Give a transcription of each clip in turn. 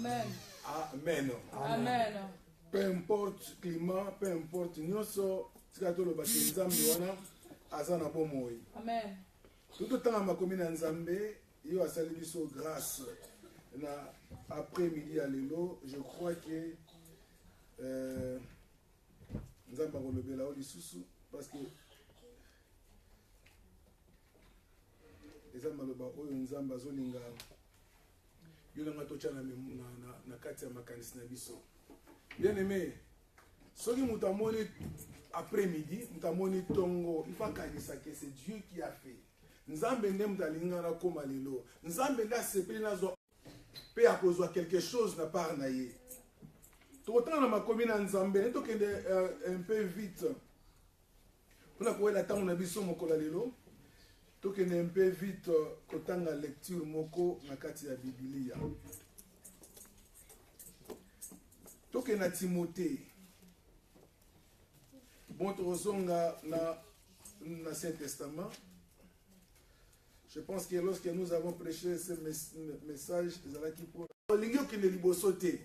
Amen. Amen. Amen. Peu importe climat, peu importe nyoso, tikato lo baki nzambe wana azana bomoi. Amen. Tout le temps makomi na nzambe, yo asali biso grâce na après-midi à l'élo, je crois que nzambe akolobela o lisusu parce que eza maloba oyo nzambe azolinga yolanga totia na kati ya makanisi na biso. Bien aimé, soki moto amoni après-midi, moto amoni tongo, il faut kanisa que c'est Dieu qui a fait. Nzambe nde moto alinga na koma lelo. Nzambe nde asepeli nazo pe akozwa quelque chose na part na ye. Tokotanga na makomi na nzambe, tokende un peu vite. Pona koyela tango na biso mokolo lelo. Tokende un peu vite kotanga lecture moko na kati ya Biblia. Tokende na Timothée. Bon tozonga na Saint Testament. Je pense que lorsque nous avons prêché ce message, ezalaki pour lingi okende liboso te.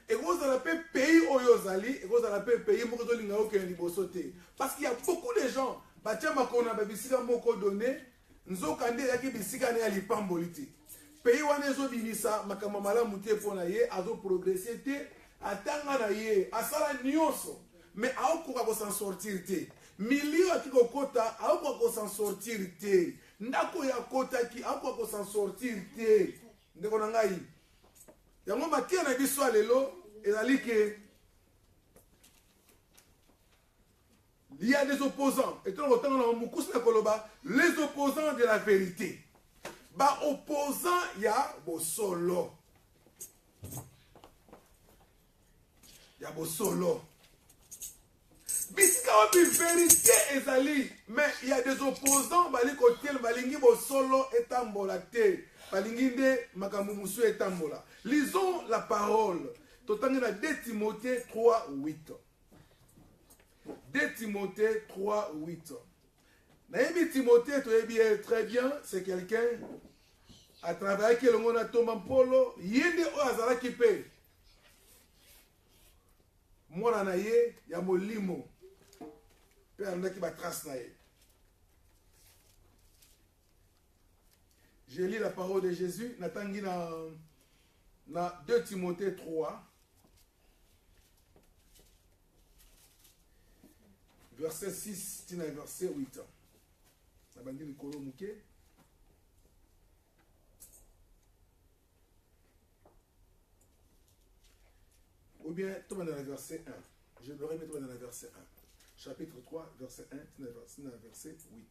Ekozala pe pays oyo zali, ekozala pe pays moko tolinga okende liboso te. Parce qu'il y a beaucoup de gens, batia makona babisika moko donné, nzokande yaki bisika na lipamboli te. Pays wana ezobimisa makambo malamu te pona ye, azo progresser te, atanga na ye, asala nyonso, mais aokoka ko s'en sortir te. Milio akiko kota, aokoka ko s'en sortir te. Ndako ya kota ki aokoka ko s'en sortir te. Ndeko na ngai. Yango makia na biso lelo ezali ke il y a des opposants. Et tout le temps, les opposants de la vérité. Ba opposant ya bo solo. Ya bo solo. Bisika wapi vérité ezali, mais il y a des opposants bali kotel balingi bo solo etambola te. Balingi nde makambo musu etambola. Lisons la parole. Totangi na 2 Timothée 3:8. 2 Timothée 3:8. Naïmi Timothée, tu es très bien, c'est quelqu'un à travers qui le monde a tombé en polo. Yende o azala kipe. Mwana na ye ya molimo. Pe anda ki ba trace na ye. Je lis la parole de Jésus. Natangi na 2 Timothée 3. Verset 6, tina verset 8. Nabandi likolo muke. Ou bien, tout dans le verset 1. Je le remets dans le verset 1. Chapitre 3, verset 1, tina verset 8.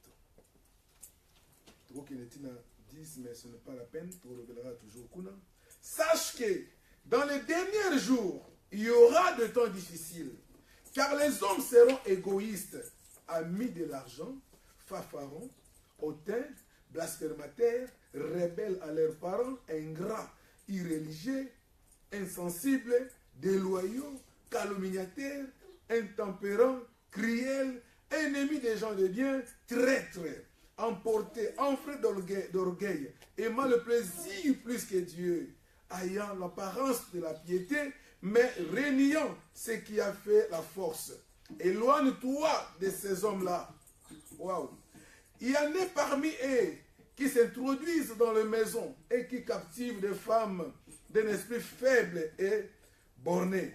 Trop qu'il est 10, mais ce n'est pas la peine, tu reverras toujours Kuna. Sache que dans les derniers jours, il y aura de temps difficiles. Car les hommes seront égoïstes, amis de l'argent, fanfarons, hautains, blasphémateurs, rebelles à leurs parents, ingrats, irréligieux, insensibles, déloyaux, calomniateurs, intempérants, cruels, ennemis des gens de bien, traîtres, emportés, enflés d'orgueil, aimant le plaisir plus que Dieu, ayant l'apparence de la piété, mais réniant ce qui a fait la force. Éloigne-toi de ces hommes-là. Waouh. Il y en a parmi eux qui s'introduisent dans les maisons et qui captivent des femmes d'un esprit faible et borné,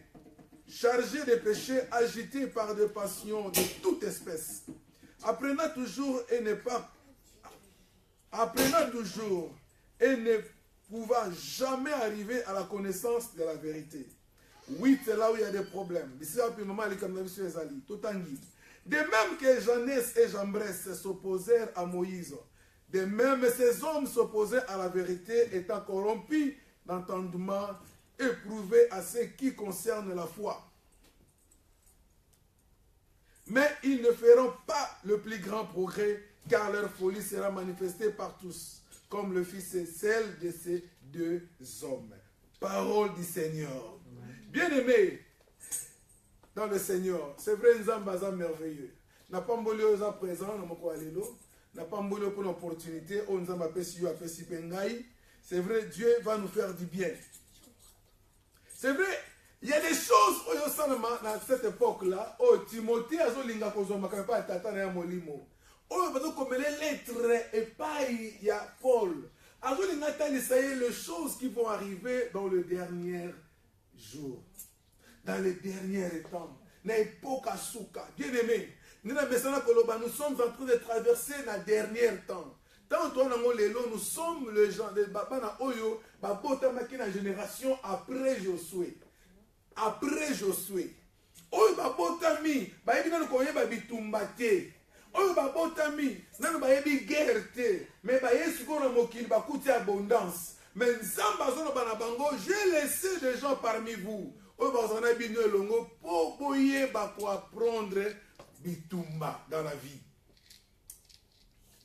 chargés de péchés, agités par des passions de toute espèce. Apprenant toujours et ne pouvant jamais arriver à la connaissance de la vérité. Oui, c'est là où il y a des problèmes. De même que Janès et Jambres s'opposèrent à Moïse, de même ces hommes s'opposaient à la vérité, étant corrompus d'entendement, éprouvés à ce qui concerne la foi. Mais ils ne feront pas le plus grand progrès, car leur folie sera manifestée par tous, comme le fit celle de ces 2 hommes. Parole du Seigneur. Bien-aimés dans le Seigneur, c'est vrai, Nzambaza merveilleux. N'a pas mboli oza présent, n'a pas alelo, n'a pas mboli pour l'opportunité, on Nzamba pesi yo apesi pengai. C'est vrai, Dieu va nous faire du bien. C'est vrai, il y a des choses dans cette époque-là, oh, Timothée a zolinga kozoma quand pas tata na molimo. Oh, parce que les lettres et pas il y a Paul. A zolinga tali ça y est les choses qui vont arriver dans le dernier jour. Dans les derniers temps. Na époque asuka. Bien aimé, nous sommes en train de traverser le dernier temps. Nous sommes les gens de Babana Oyo, Babotamaki la génération après Josué. Après Josué. Oyo Babotami, Baibina no koye babitumbate. Oyo Babotami, nanu bayebi guerre te. Mais Bayesu ko na mokili bakuti abondance. Mais Nzamba zono bana bango, j'ai laissé des gens parmi vous. Oyo bazana bino longo po boye ba pour apprendre bitumba dans la vie.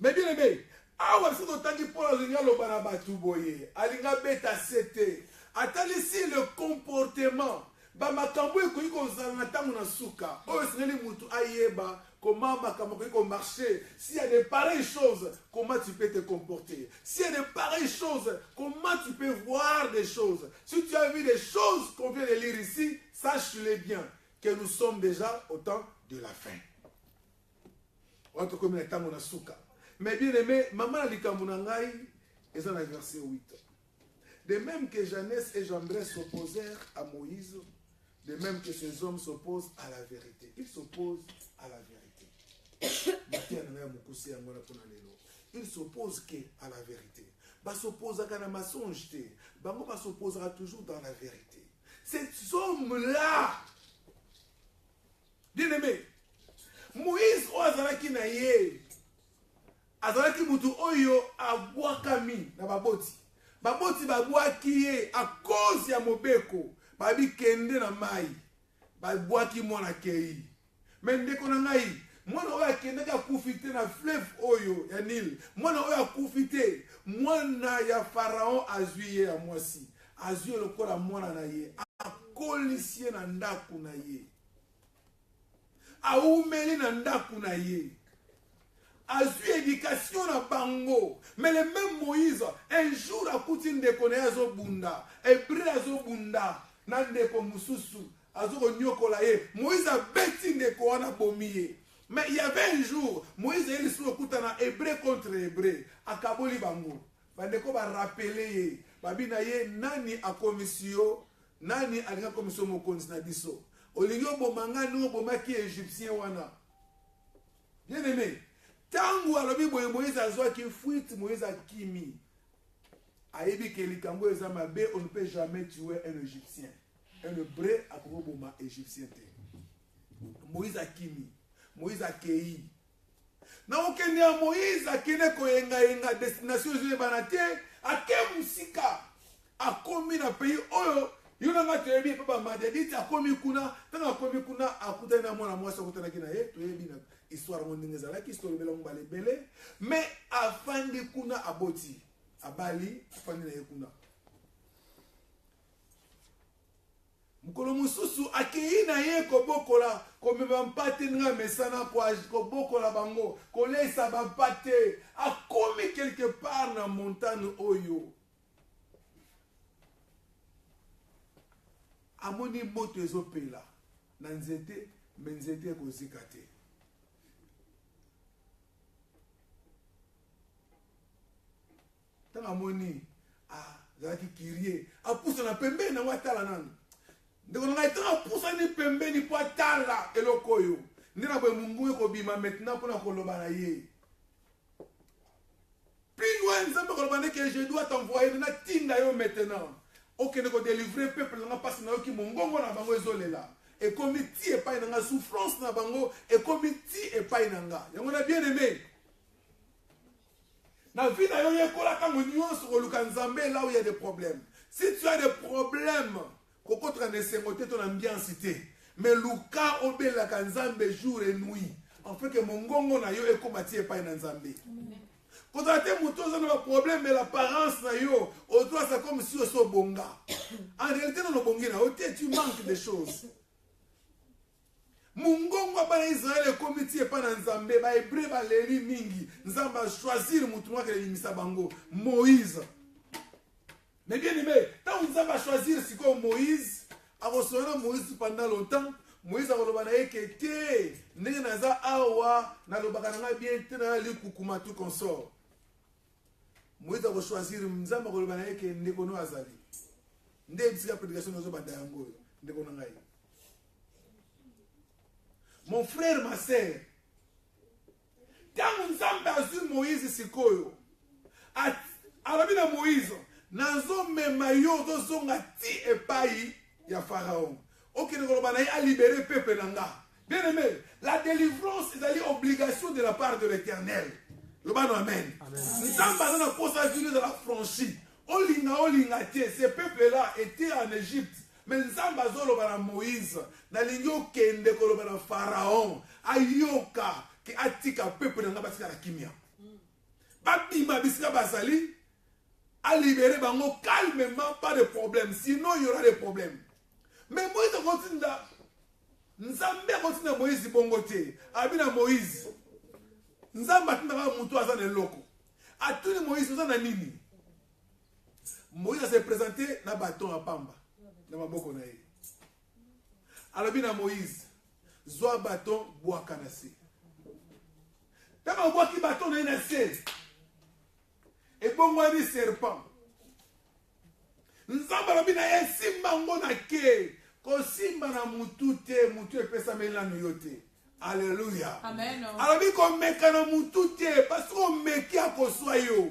Mais bien aimé, awa c'est autant que pour alinga lobana batuboye, alinga beta sete, atalisi le comportement, ba makambo ekoyi kozala na tango na suka, oyo singeli mutu ayeba comment makambo ekoyi ko marcher, s'il y a de pareilles choses, comment tu peux te comporter, s'il y a de pareilles choses, comment tu peux voir des choses, si tu as vu des choses qu'on vient de lire ici, sache-le bien, que nous sommes déjà au temps de la fin. Mais bien aimé, maman a dit et ça verset 8. De même que Janès et Jambres s'opposèrent à Moïse, de même que ces hommes s'opposent à la vérité. Ils s'opposent à la vérité. Ils s'opposent à la vérité. Ils s'opposent à la mensonge. Ils s'opposera toujours dans la vérité. Ces hommes-là, bien aimé, Moïse ozalaki na ye azalaki mutu oyo abwakami na baboti babwaki ye a cause ya mobeko babi kende na mai babwaki mwana kei mais ndeko na ngai mwana oyo akendaki akufite na fleuve oyo ya Nil mwana oyo akufite mwana ya Pharaon azwi ye ya mwasi azwi lokola mwana na ye akolisi ye na ndaku na ye aumeli na ndaku na ye azui éducation na bango mais le même Moïse un jour akuti ndeko na ye azobunda Hébreu azobunda na ndeko mususu azokonyokola ye Moïse abeti ndeko wana bomi ye mais il y avait un jour Moïse yeli siko kutana Hébreu contre Hébreu akaboli bango bandeko ba rappeler ye babi na ye nani akomisio nani alinga komisio mokonzi na biso Olingo bomanga no bomaki égyptien wana. Bien aimé. Tangu alobi boye Moïse azwa ki fuite Moïse akimi. Ayebi ke likambo eza mabe on ne peut jamais tuer un égyptien. Un hébreu akoko boma égyptien te. Moïse akimi. Moïse akei. Na okende ya Moïse akene koyenga destination zile banate akem musika. Akomi na pays oyo yuna ngati yebi papa madediti akomi kuna akuta na mwana mwasi akutana kina ye to yebi na histoire mondinga zalaki histoire bela mbale bele mais afandi kuna aboti abali afandi na ye kuna mukolo mususu akei na ye kobokola komeba mpate nga mesana kobokola bango kolesa bampate akomi quelque part na montagne oyo amoni moto ezopela na nzete me nzete ekozika te tanga amoni zalaki kirie apusa na pembeni na watala nanu ndeko ngai tanga apusa ni pembeni po atala eloko oyo nde na boye mungu ekobima maintenant mpona koloba na ye plus loin nzambe koloba ndeke je dois t'envoyer na tinda yo maintenant ok ne ko délivrer peuple na passe na yoki mongongo na bango ezolela et comme ti et pas na souffrance na bango et comme ti et pas na nga yango na bien aimé na vie na yo yekola kango nyonso koluka nzambe là où il y a des problèmes si tu as des problèmes kokotra ne sengote ton ambiance te mais luka obela kanzambe jour et nuit en fait que mongongo na yo ekoma ti et pas na nzambe. Quand tu as un problème de l'apparence, c'est comme si tu es bonga. En réalité, tu manques de choses. Mungongo ba Israël comité pas dans Nzambe ba hébreu ba leri mingi Nzamba choisir mutu mwa kele limisa bango Moïse. Mais bien aimé, tant Nzamba choisir siko Moïse pendant longtemps. Moïse a dit que te, naza awa, na lobakana bien tena li kukuma tout consort. Moïse a choisir mzamba ko lobana que ndekono azali. Nde bisika prédication nozo banda yango, ndekono ngai. Mon frère, ma sœur, tant nzamba azu Moïse sikoyo. Alabina Moïse, nazo mema yo zonga ti epai ya Pharaon. Ok, nous a libéré le peuple nanga. Bien aimé, la délivrance est une obligation de la part de l'Éternel. Le ban amen. Nous sommes dans la procédure de la franchie. Olinga, ce peuple-là était en Égypte. Mais nous sommes dans Moïse. Nous sommes dans Pharaon. Ayoka, qui a tika peuple nanga basika la kimia. Babima bisika basali. A libéré bango calmement, pas de problème. Sinon, il y aura des problèmes. Mais Moïse continue là. Nzambe continue à Moïse bongote. Abina Moïse. Nzambe atinda mutu azana loko. Atuni Moïse uzana nini? Moïse s'est présenté na bâton à pamba. Na maboko na ye. Alabina Moïse. Zwa bâton bois kanase. Tama bois ki bâton na inase. Et bon wani serpent. Nzamba rabina ye simba ngona ke ko simba na mutu te mutu epesa melano yote. Alléluia. Amen. Arabi ko meka na mutu te parce qu'on meki akoswa yo.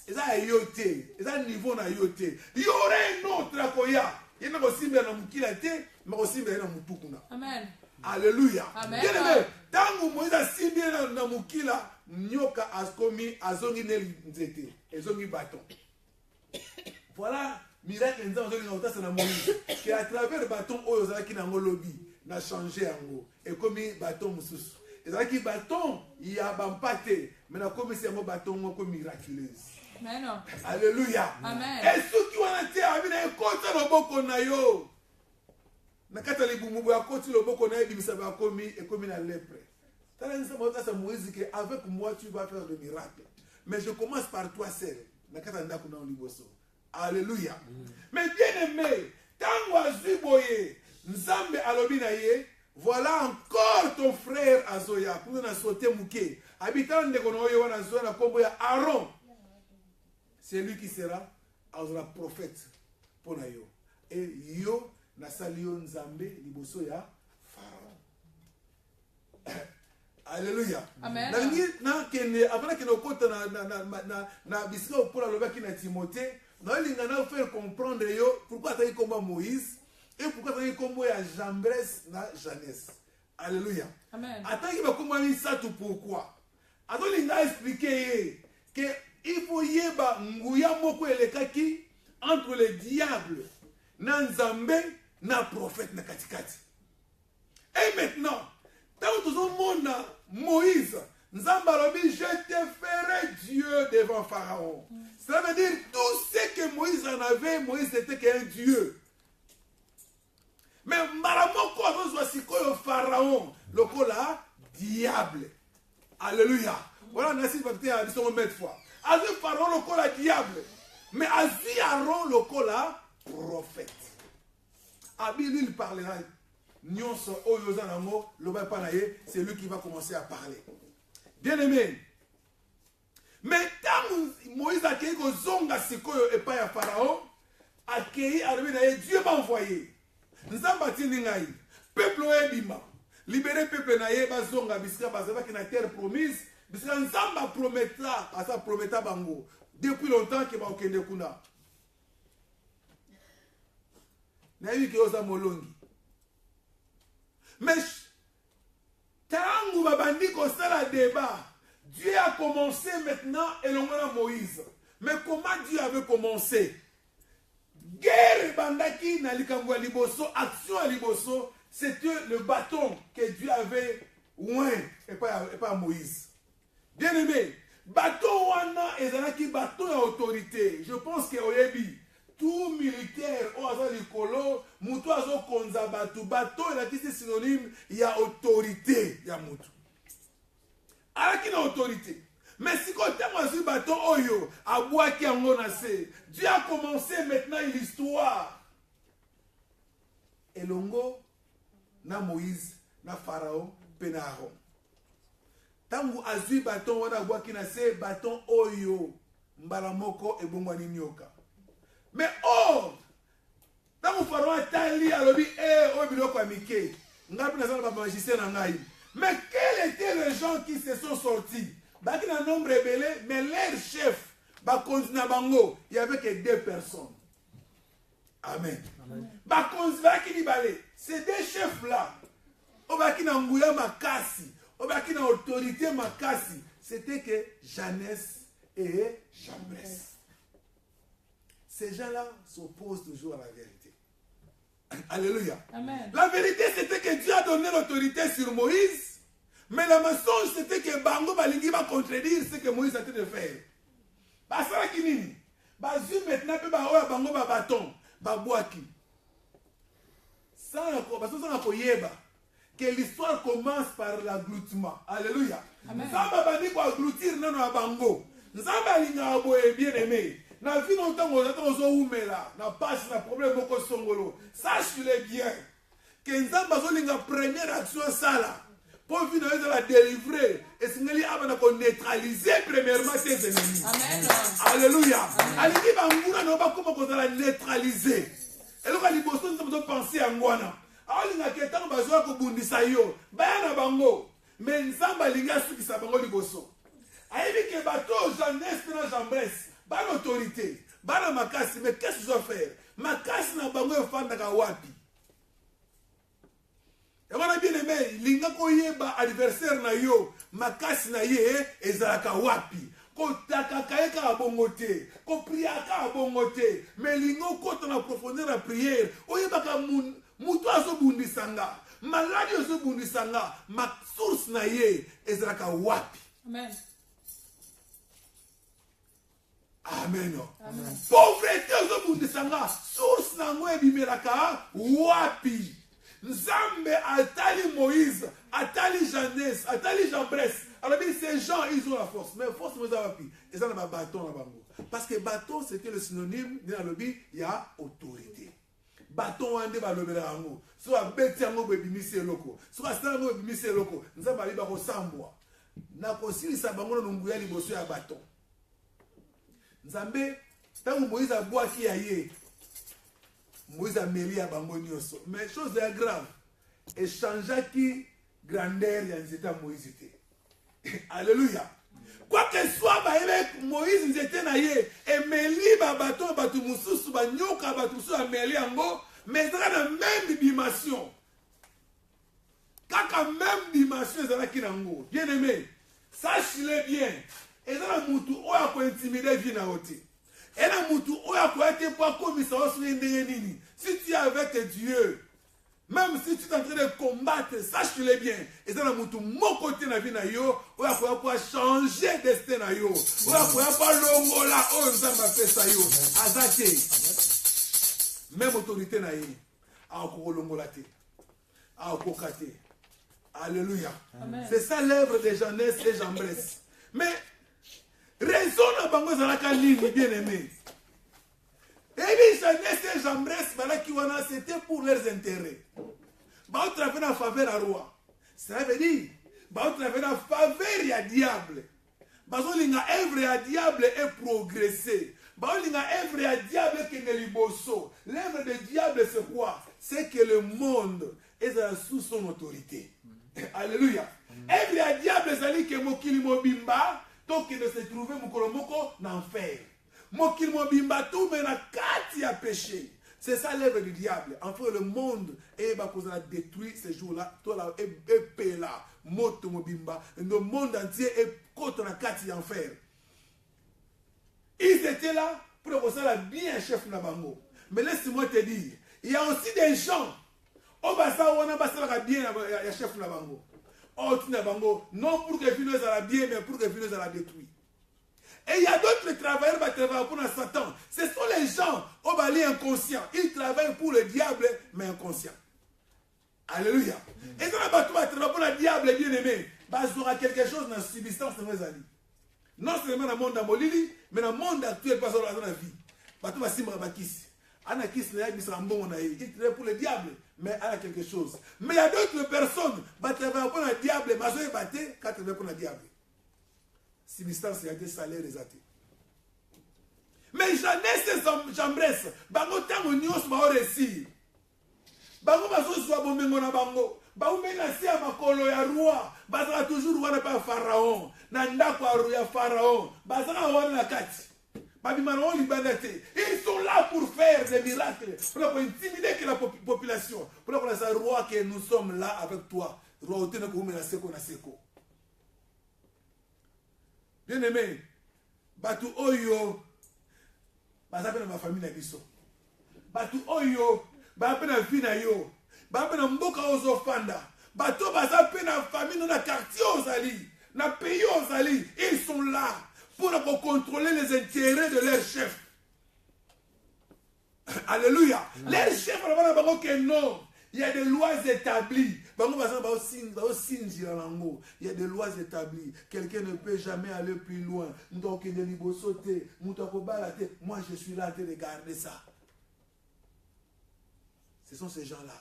Eza yote, eza niveau na yote. Yore notre akoya. Yena ko simba na mukila te, ma ko simba na mutu kuna. Amen. Alléluia. Amen. Bien-aimé, tangu Moïse simba na mukila, nyoka askomi azongi neli nzete, ezongi bâton. Voilà. Miracle nous avons na Moïse qui à travers le bâton oyo qui na ngolobi na changer yango et comme bâton mususu ezaki bâton ya bampate mais na comme c'est un bâton moko miraculeuse. Amen. Alléluia. Amen. Et ceux qui wana te abina ekota loboko na yo na kata libumubu akoti loboko na ye bimisa ba komi et comme na lèpre. Tala nsa mota sa Moïse que avec moi tu vas faire le miracle mais je commence par toi seul na kata ndako na liboso. Alléluia. Mais bien aimé, tango azuboye, nzambe alobina ye, voilà encore ton frère Azoya, pour nous sauter mouké. Habitant de Konoye wana zoya na kombo ya Aaron. C'est lui qui sera le prophète pour yo. Et yo na salio nzambe liboso ya Pharaon. Alléluia. Amen. Na kene avant que nous compte na bisika pour la loba ki na Timothée. Nous allons faire comprendre pourquoi tu as comme Moïse et pourquoi tu as comme Jambres na Janès. Alléluia. Amen. Attends qu'il va comme ça tout pourquoi. Attends il a expliqué que il faut yeba nguya moko elekaki entre le diable na nzambe na prophète na katikati. Et maintenant, tant que tout le monde Moïse nzambe alobi je te ferai Dieu devant Pharaon. Ça veut dire tout ce que Moïse en avait, Moïse n'était qu'un Dieu. Mais maramoko avons sikoyo Pharaon, le kola diable. Alléluia. Voilà, merci pour te dire son mettre fois. Azu Pharaon le kola diable, mais Azu Aaron le kola prophète. Abi lui il parlera. Nyonso oyozanamo le ba panaye, c'est lui qui va commencer à parler. Bien aimé. Mais quand Moïse a accueilli Zonga Sikoyo et pas à Pharaon, accueilli Dieu m'a envoyé. Nous avons bâti Ningaï, peuple Ebima, libéré peuple Naye, Bazonga, Bisca, Bazava qui n'a terre promise, Bisca Nzamba promettra, à sa prometta Bango, depuis longtemps qu'il va au Kende Kuna. Naïvi qui osa Molongi. Mais, Tangu Babandi Kostala débat. Dieu a commencé maintenant et l'on a Moïse. Mais comment Dieu avait commencé? Guerre bandaki na likambo ya liboso, action à liboso, c'était le bâton que Dieu avait oint et pas Moïse. Bien aimé, bâton wana ezalaki bâton à autorité. Je pense que oyebi tout militaire au hasard likolo, mutu azo konza batu, bâton c'est synonyme, il y a autorité, il y a mutu. Alors qu'il a autorité. Mais si quand on a ce bâton, oyo, à bois qui en a assez, Dieu a commencé maintenant l'histoire. Et longo, na Moïse, na Pharaon, pe na Aaron. Tangu azui bâton wana bwaki na se bâton oyo mbala moko ebongwani nyoka. Mais or tangu Pharaon atali alobi oyo biloko ya mike ngapi nazala ba magicien na ngai. Mais quels étaient les gens qui se sont sortis? Baki na nombre ebele, mais leur chef bakonzi na bango, il y avait que 2 personnes. Amen. Bakonzi baki libale, ces 2 chefs là, obaki na nguya makasi, obaki na autorité makasi, c'était que Janès et Jambres. Ces gens-là s'opposent toujours à la vérité. Alléluia. Amen. La vérité, c'était que Dieu a donné l'autorité sur Moïse, mais le mensonge, c'était que Bango Balingi va contredire ce que Moïse a été de faire. Basara kinini, bazu maintenant pe ba oya Bango ba bâton, ba boaki. Ça na koyeba que l'histoire commence par l'aggloutement. Alléluia. Nzamba bandi ko aggloutir nano ya Bango. Nzamba linga boye bien aimé. Na vie longtemps on attend zo umela, na passe na problème moko songolo. Sache-le bien que Nzamba zo linga première action sala. Pour venir la délivrer et c'est abana ko neutraliser premièrement tes ennemis. Amen. Alléluia. Aliki banguna no ba comment ko la neutraliser. Et le liboso nous avons pensé à ngwana. Alinga ketango bazwa ko bundisa yo. Bana bango. Mais Nzamba linga suki sa bango liboso. Ayebi ke bato Janès na Jambres, ba l'autorité, ba la makasi, mais qu'est-ce que je dois faire? Makasi na bango efandaka wapi? Et voilà bien aimé, linga ko yeba adversaire na yo, makasi na ye ezalaka wapi? Ko takaka eka abongote, ko priaka abongote, mais lingo ko na profondeur la prière, oyeba ka mutu aso bundisanga, maladi aso bundisanga, ma source na ye ezalaka wapi? Amen. Amen. Amen. Pauvreté aso bundisanga, source na ngo ebimelaka wapi? Nzambe atali Moïse, atali Janès, atali Jambres. Alors ces gens, ils ont la force. Mais force, ils ont un bâton là-bas. Parce que bâton, c'était le synonyme, il y a autorité. Bâton, on dit, soit bêti en haut, bimisi loko. Soit c'est en haut, bimisi loko. Nzambe ali bako sambwa. Na kosili sa bango na nguya liboso ya bâton. Nzambe, tant Moïse a boit qui a yé. Moïse a mêlé à bango nyonso. Mais chose est grave. Échangea qui grandeur y a nzeta Moïse était. Alléluia. Quoi que soit, Moïse était naïe et mêlé ba bâton batu mususu ba nyoka batu mususu a mêlé ango, mais dans la même dimension. Kaka même dimension dans la kinango. Bien aimé, sache-le bien. Et dans la mutu oya ko intimider vina oti. Et la mutu oya ko ete pa komisa oswe ndenge nini. Si tu es avec Dieu, même si tu es en train de combattre, sache-le bien. Et dans la mutu mon côté na vie na yo, oya ko pa changer destin na yo. Oya ko pa longola o nzamba pesa yo. Azate. Même autorité na ye. A ko longola te. A ko kate. Alléluia. C'est ça l'œuvre de Janès et Jambres. Mais raison na bango zalaka nini bien aimé. Et bien Janès et Jambres balaki wana c'était pour leurs intérêts. Ba au travers la faveur à roi. Ça veut dire ba au travers la faveur ya diable. Ba zo linga œuvre ya diable est progresser. Ba o linga œuvre ya diable que ne liboso. L'œuvre de diable c'est quoi? C'est que le monde est sous son autorité. Alléluia. Œuvre ya diable c'est que mokili mobimba donc il se trouver mukolomoko d'enfer. Mokili mobimba tout mais na kati ya péché. C'est ça l'œuvre du diable. Enfin le monde est détruit ces jours-là. Toi là épée là, moto mobimba, le monde entier est contre la kati d'enfer. Ils étaient là pour que ça bien chef nabango. Mais laisse-moi te dire, il y a aussi des gens au basa wana basa bien ya chef nabango. Non pour que Vino la bien, mais pour que Vino la détruit. Et il y a d'autres travailleurs qui travaillent pour Satan. Ce sont les gens au bali inconscients. Ils travaillent pour le diable, mais inconscients. Alléluia. Et quand on travaille pour le diable, bien aimé, il y aura quelque chose dans la subsistance de nos amis. Non seulement dans le monde d'Amolili, mais dans le monde actuel, pas dans la vie. Il va simba bakisi. Il travaille pour le diable, mais elle a quelque chose. Mais il y a d'autres personnes qui travaillent pour le diable, mais ils travaillent pour le diable. Substance, il y a des salaires exatés. Mais Jeannès et Jambresse, bango tango nyos ba réussir. Bango bazo soit bomengo na bango. Bango menga si a makolo ya roi, bazaka toujours wana pa pharaon. Na ndako ya pharaon, bazaka wana na kati. Babimano libandate. Ils sont là pour faire des miracles, pour intimider la population, pour dire roi que nous sommes là avec toi. Roi otene ko mena seko na seko. Bien aimé, batu oyo bazape na ma famille na biso. Batu oyo bazape na vie na yo. Bazape na mboka ozofanda. Batu bazape na famille na quartier ozali, na pays ozali, ils sont là pour contrôler les intérêts de leur chef. Alléluia. Leur chef non. Il y a des lois établies. Il y a des lois établies. Quelqu'un ne peut jamais aller plus loin. Donc il est sauter. Moi je suis là de regarder ça. Ce sont ces gens-là.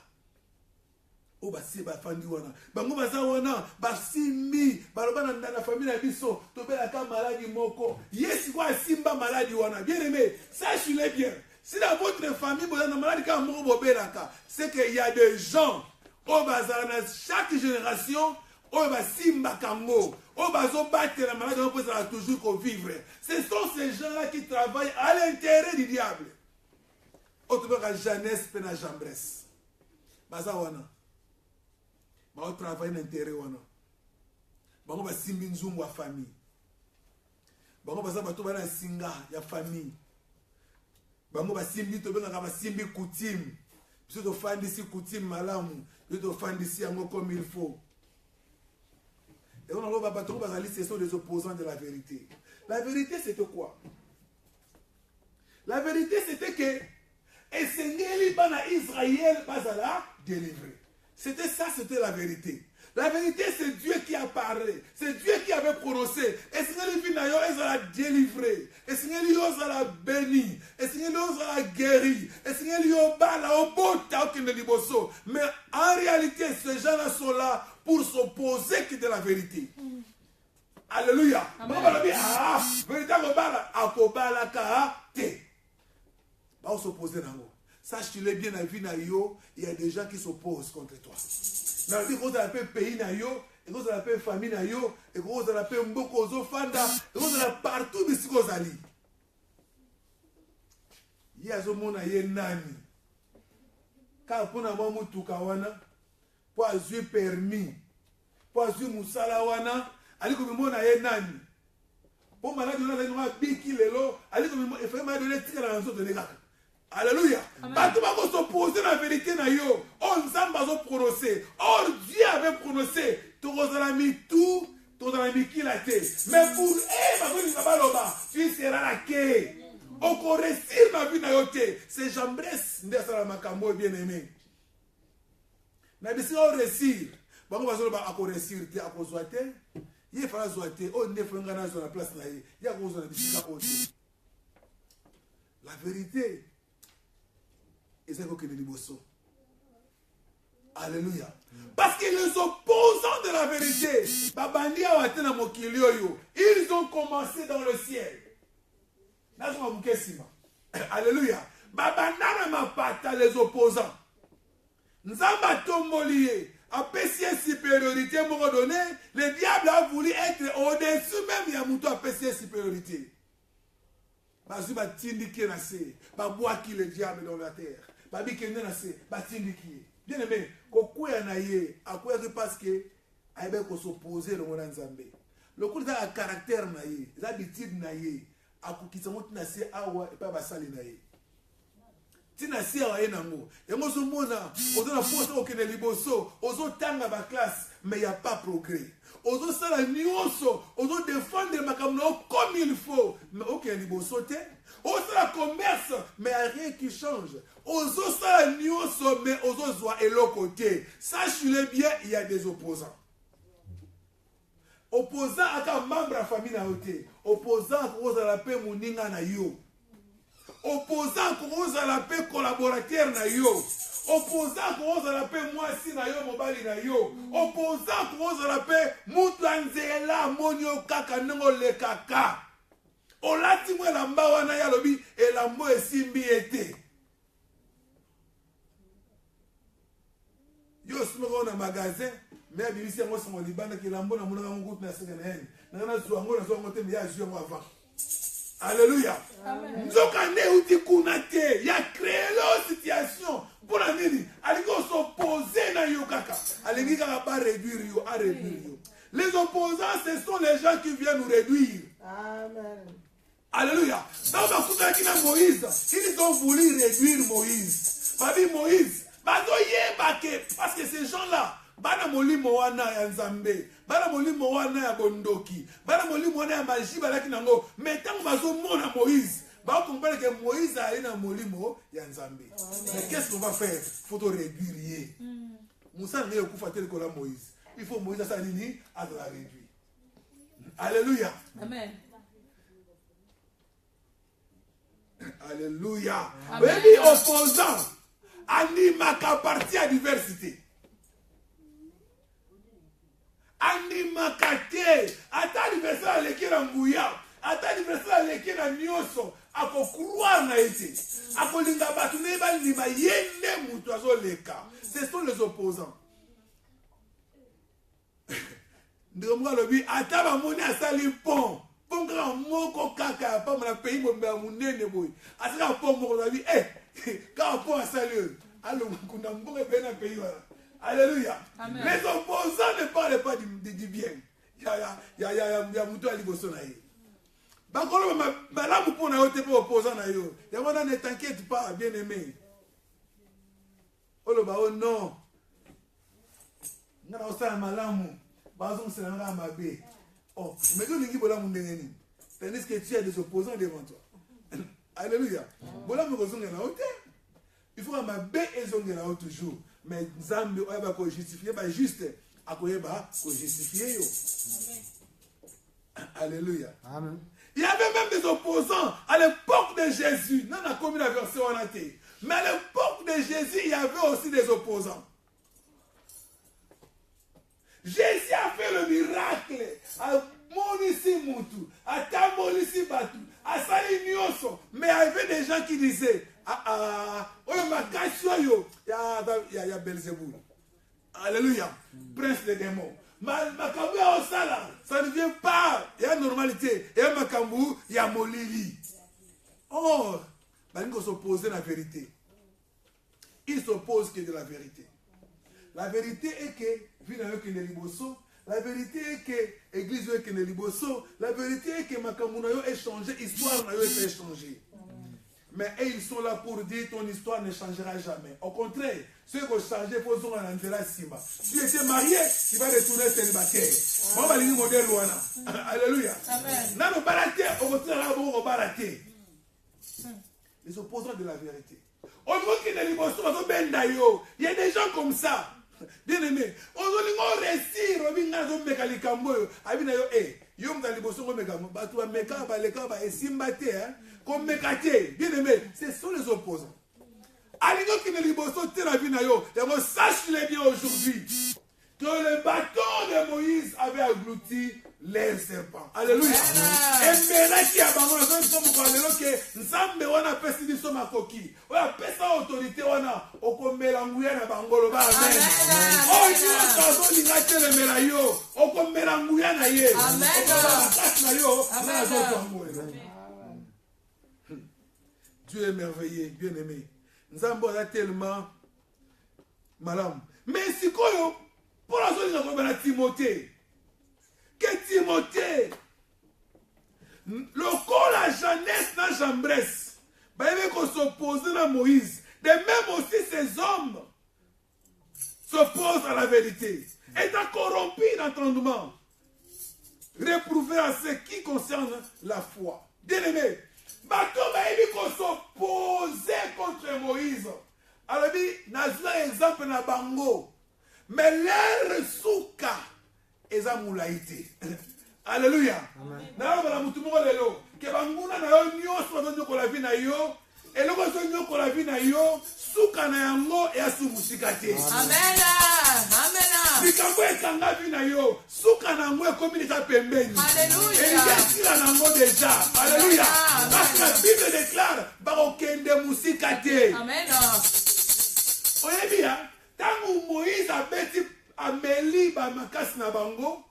Oh basi bafandi wana bango baza wana basimbi balobana na famille na biso tobela ka maladi moko yesi kwa simba maladi wana bien aimé sachez-le bien si dans votre famille vous avez maladi ka moko bobelaka c'est qu'il y a des gens oh bazana chaque génération oh basimba kango oh bazo battre la maladie on peut toujours convivre. Ce sont ces gens-là qui travaillent à l'intérêt du diable. Autrement Jeannès pena Jambresse baza wana on travaille dans l'intérêt. On va simbi nzumbu wa famille. On va savoir tout na singa ya famille. On va simbi to benga ba simbi coutume. Puis to fandi si coutume malamu, puis to fandi si yango comme il faut. Et on va battre ba ce sont des opposants de la vérité. La vérité c'était quoi? La vérité c'était que Esengeli bana Israël bazala délivré. C'était ça, c'était la vérité. La vérité, c'est Dieu qui a parlé. C'est Dieu qui avait prononcé. Et Seigneur, il a délivré. Et Seigneur, il a béni. Et Seigneur, il a guéri. Et Seigneur, il a mais en réalité, ces gens-là sont là pour s'opposer que de la vérité. Alléluia. Ah, vérité, on s'opposer dans l'eau. Sache-le bien dans la vie, il y a des gens qui s'opposent contre toi. Dans la vie, quand on appelle pays, et quand on appelle famille, et quand on appelle Mboko, Fanda, et quand on appelle partout, mais si on ali. Il y a ce monde qui est nani. Quand on a un tukawana, pour avoir permis, pour avoir musalawana, ali comme monde est nani. Pour malade, on a un biki lelo, ali comme il faut me donner tir à l'ensemble de l'État. Alléluia. Bato va s'opposer à la vérité na yo. On s'en va prononcer. Or Dieu avait prononcé. Tu as mis tout, tu as mis qui la tête. Mais pour tu seras la quai. On correspond ma vie na yote. C'est Jambresse ndesa la makambo bien aimé. Na bisi on réussir. Bango bazo ba akoresir te akozwate. Ye fala zwate. On ne fanga na zo la place na ye. Ya kozo na bisi ka côté. La vérité. Alléluia. Parce que les opposants de la vérité, ils ont commencé dans le ciel. Alléluia. Les opposants. Nzamba tombolié. À PCS supériorité, le diable a voulu être au-dessus même Yamuto à PCS supériorité. Bazu batindiki na se, babwaki le diable dans la terre. Babikende na se, batindiki. Bien aimé, kokuya na ye, akoya parce que aibe ko s'opposer le mona nzambe. Le coup da caractère na ye, l'habitude na ye, akukisa mot na se awa et pas basali na ye. Tina si awa ye nango. Yango so mona, ozo na poste okene liboso, ozo tanga ba classe, mais il y a pas progrès. Ozo sala nyonso, ozo défendre makamno comme il faut, mais aucun niveau sauté. Ozo la commerce, mais il n'y a rien qui change. Ozo sala nyonso, mais ozo zoa et l'autre côté. Sache-le bien, il y a des opposants. Opposant à un membre de la famille na yote. Opposant à cause de la paix mouninga na yo. opposant koza la paix collaborateur na yo. Opposant koza la paix mwasi na yo mobali na yo. Opposant koza la paix mutu anzela monyo kaka nengo le kaka. Olati mwe lamba wana ya lobi elambo esimbi ete. Yo simo na magasin mais bibisi yango songo libanda ki lambo na mona ngutu na seka na yeni. Na zuango te ya juo mo avant. Alléluia. Nzoka ne uti kuna te ya créer la situation pour la nini. Aliko s'opposer na yo kaka. Alingi kaka pas réduire yo, à réduire yo. Les opposants ce sont les gens qui viennent nous réduire. Amen. Alléluia. Dans la coupe de Moïse, ils ont voulu réduire Moïse. Babi Moïse, parce que ces gens-là, bana molimo wana ya nzambe, bana molimo wana ya bondoki, bana molimo wana ya magie balaki nango, mais tant bazo mona Moïse, ba comprendre que Moïse a une molimo ya nzambe. Mais qu'est-ce qu'on va faire? Faut to réduire. Moussa ne kufa tel que la Moïse. Il faut Moïse ça nini à la réduire. Alléluia. Amen. Alléluia. Baby opposant animaka partie à diversité. Animaka te ata diversité alekela nguya ata diversité alekela nyoso ako croire na ete ako linga batu ne ba ndima yende mutu azoleka. Ce sont les opposants. Ndimwa lobi ata ba moni asali pont. Ponga moko kaka pa na pays bomba munene boy. Asika pont moko lobi ka pont asali. Allo kuna mbonga pe na pays wala. Alléluia. Amen. Les opposants ne parlent pas du bien. Ya mutu ali boso na ye. Bakolo malamu pona yo te po opposant na yo. Ya wana ne t'inquiète pas, bien aimé. Olo ba oh non. Ngana osala malamu. Bazo msela nga mabe. Oh, mais tu n'es pas là mon déni. Tandis que tu as des opposants devant toi. Alléluia. Voilà me rezonga na hauteur. Il faut ma bé ezonga na haut toujours. Mais Nzambe oya ko justifier ba juste akoyeba ko justifier yo. Alléluia. Amen. Il y avait même des opposants à l'époque de Jésus. Non, on a commis la version en athée. Mais à l'époque de Jésus, il y avait aussi des opposants. Jésus a fait le miracle. A monisi mutu, a tamolisi batu, a sali nyoso. Mais il y avait des gens qui disaient, il y a Belzéboul. Alléluia. Prince des démons. Makambu ya osala, ça ne vient pas. Il y a normalité. Il y a makambu, il y a molili. Or, il s'oppose à la vérité. Il s'oppose que de la vérité. La vérité est que, la vérité est que l'église est que la vérité est que makambu na yo est changé, histoire na yo est changée. Mais ils sont là pour dire ton histoire ne changera jamais. Au contraire, ceux qui ont changé pour son enterrer Simba. Tu étais marié, tu vas retourner célibataire. Moi, je vais modèle Luana. Alléluia. Dans le baraté, on va tirer au baraté. Les opposants de la vérité. On voit qu'il y a des gens il y a des gens comme ça. Bien aimé. On va réussir. On va faire des camboyos. Yom dans les bossons, on va comme Mekate, bien aimé, ce sont les opposants. Alingo qui ne liboso te la vie na yo, et on sache-le bien aujourd'hui que le bâton de Moïse avait englouti les serpents. Alléluia. Et maintenant qui a abandonné, que Nzambe wana pesi biso makoki, oya pesa autorité wana okomelanguya na bangolo ba amen. Oh Dieu, tazo lingate le melayo, okomelanguya na ye. Amen. Na yo, amen. Dieu est merveilleux, bien aimé. Nzambo a tellement malade. Mais si quoi, pour la zone de Timothée, que Timothée, le corps la jeunesse n'a jambresse, il qu'on s'oppose à Moïse. De même aussi ces hommes s'opposent à la vérité. Étant corrompus d'entendement, réprouvés à ce qui concerne la foi. Bien aimé. Bato baïbi qu'on s'opposait contre Moïse. Alors dit, n'a exemple na bango. Mais leur souka eza moulaïté. Alléluia. Na ba mutu mo lelo ke banguna na yo nyoso bazo ko la vie na yo eloko so nyoko la vie na yo suka na yango ya su musika te. Amen. Amen. Likambo ekanga vie na yo suka na yango ekomi leka pembeni. Alléluia. Elikesila na yango déjà. Alléluia. Parce que la Bible déclare bakokende musika te. Amen. Oyebi ya tangu Moïse abeti ameli bamakasi na bango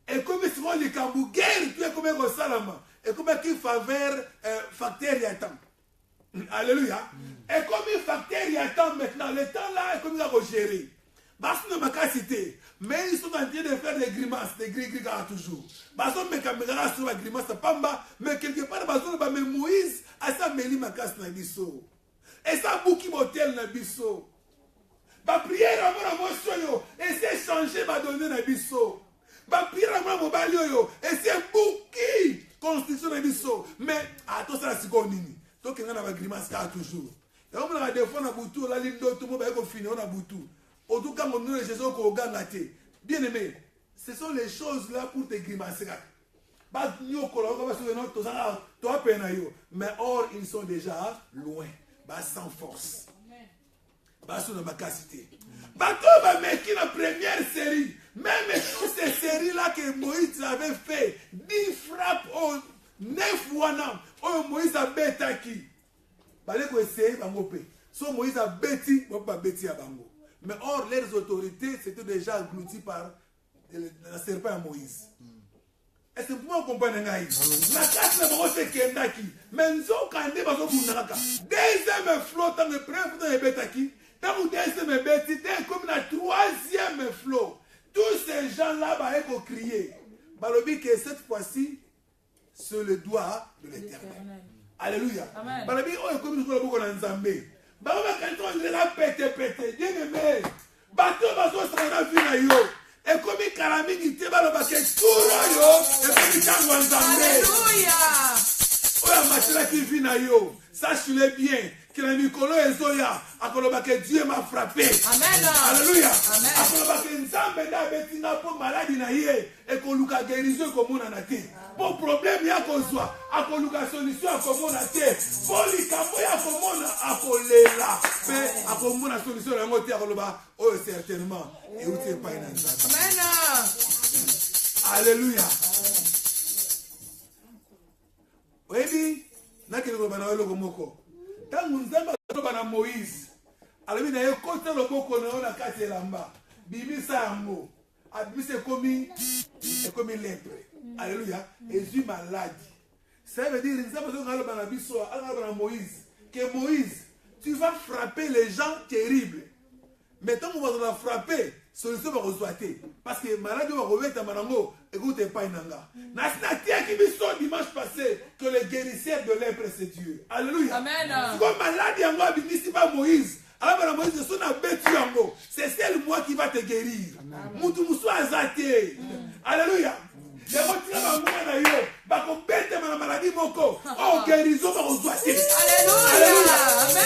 ekomi sikoyo likambo guerre tu ekomi kosalama ekomi ki faveur facteur ya temps. Alléluia. Ekomi facteur ya temps maintenant. Le temps là ekomi ka gérer. Parce que makasi te. Mais ils sont en train de faire des grimaces, des gris toujours. Parce que mekamera sur la grimace pamba, mais quelque part bazo ba Moïse asa meli makasi na biso. Et ça bouki motel na biso. Ba prière à mon soyo, et c'est changer ba donner na biso. Ba prière à mon balio yo, et c'est bouki construction na biso. Mais attends ça c'est quoi nini? Donc on a ba grimace car toujours. Et on a des fois na butu la ligne d'auto mo ba ko finir on a butu. En tout cas mon nom Jésus ko gangate. Bien aimé, ce sont les choses là pour te grimacer. Ba nyoko la ko ba so no to ça to apena yo. Mais or ils sont déjà loin. Ba sans force. Baso na makasité. Bato ba meki la première série. Même toutes ces séries là que Moïse avait fait, 10 frappes au 9 wana. Oh Moïse a betaki. Balé ko essayer bango pe. So Moïse a beti, bon pas beti à bango. Mais or leurs autorités c'était déjà englouties par la serpent à Moïse. Est-ce que vous comprenez ngai? La casse na bango se kendaki. Mais nzo kande baso bunaka. Deuxième flot dans le premier flot de betaki. Dans le deuxième bêtise, comme la troisième flot, tous ces gens-là vont crier. Balobi que cette fois-ci, c'est le doigt de l'Éternel. Alléluia. Balobi, oh, comme nous avons dit dans Nzambé. Balobi, quand on l'a pété, bien aimé. Bateau, bateau, ça va finir yo. Et comme il carami, il te baloba que tout yo. Et comme il t'envoie Nzambé. Alléluia. Oh, la machine qui vient yo. Sache-le bien. Que la Nicolo et Zoya, que Dieu m'a frappé. Amen. Alléluia. Amen. Que Nzambe da betina pour maladie na ye et que Luka guérison comme on a té. Pour problème ya ko soit, ako Luka solution comme on a té. Pour likambo ya comme on a kolela. Mais ako mona solution la ngote akoloba oh certainement et où t'es pas ina Nzambe. Amen. Alléluia. Oui, na kilo bana welo komoko. Tangu Nzambe aloba na Moïse alobi na ye kota loboko na yo na kati elamba bimisa yango abimisa ekomi lèpre. Alléluia. Jésus malade. Ça veut dire Nzambe aloba na biso aloba na Moïse que Moïse tu vas frapper les gens terribles. Mais tant qu'on va frapper solution va resoiter parce que malade va remettre manango écoute pas inanga. Nasina tia qui biso dimanche passé que le guérisseur de lèpre c'est Dieu. Alléluia. Amen. Comme malade yango abinisi ba Moïse. Alors Moïse son a betu yango. C'est celle moi qui va te guérir. Mutu musu azate. Alléluia. Les retira ba mwana yo ba ko bete na maladie moko. Oh guérison va resoiter. Alléluia. Amen.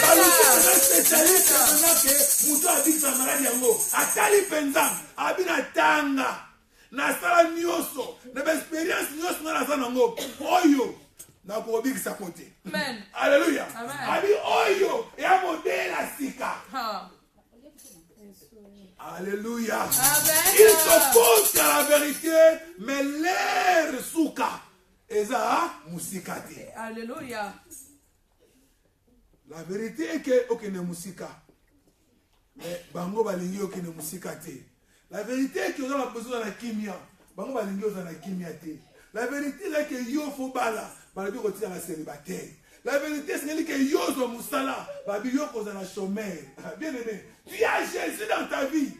Spécialiste maintenant que mutu a dit sa maladie yango. Atali penza abina tanga. Na sala nyoso, na expérience nyoso na sala ngo. Oyo na ko bikisa côté. Amen. Alléluia. Amen. Abi oyo ya modèle sika. Alléluia. Amen. Il s'oppose à la vérité, mais l'air souka. Eza musikate. Alléluia. La vérité est que okene musika. Mais bango balingi okene musikate. La vérité est que nous avons besoin de la kimia. Bango balingi oza na kimia te. La vérité est que yo fo bala, balabi retirer la célibataire. La vérité c'est que yo zo musala, babi yo koza na chômeur. Bien aimé, tu as Jésus dans ta vie.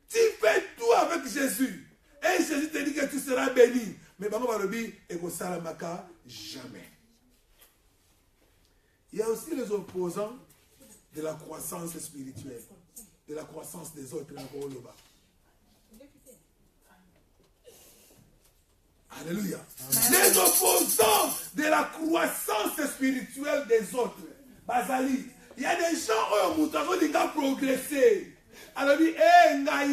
Tu fais tout avec Jésus. Et Jésus te dit que tu seras béni. Mais bango balobi eko salamaka jamais. Il y a aussi les opposants de la croissance spirituelle, de la croissance des autres. Alléluia. Les opposants de la croissance spirituelle des autres. Bazali. Il y a des gens qui ont progressé. Alors, il na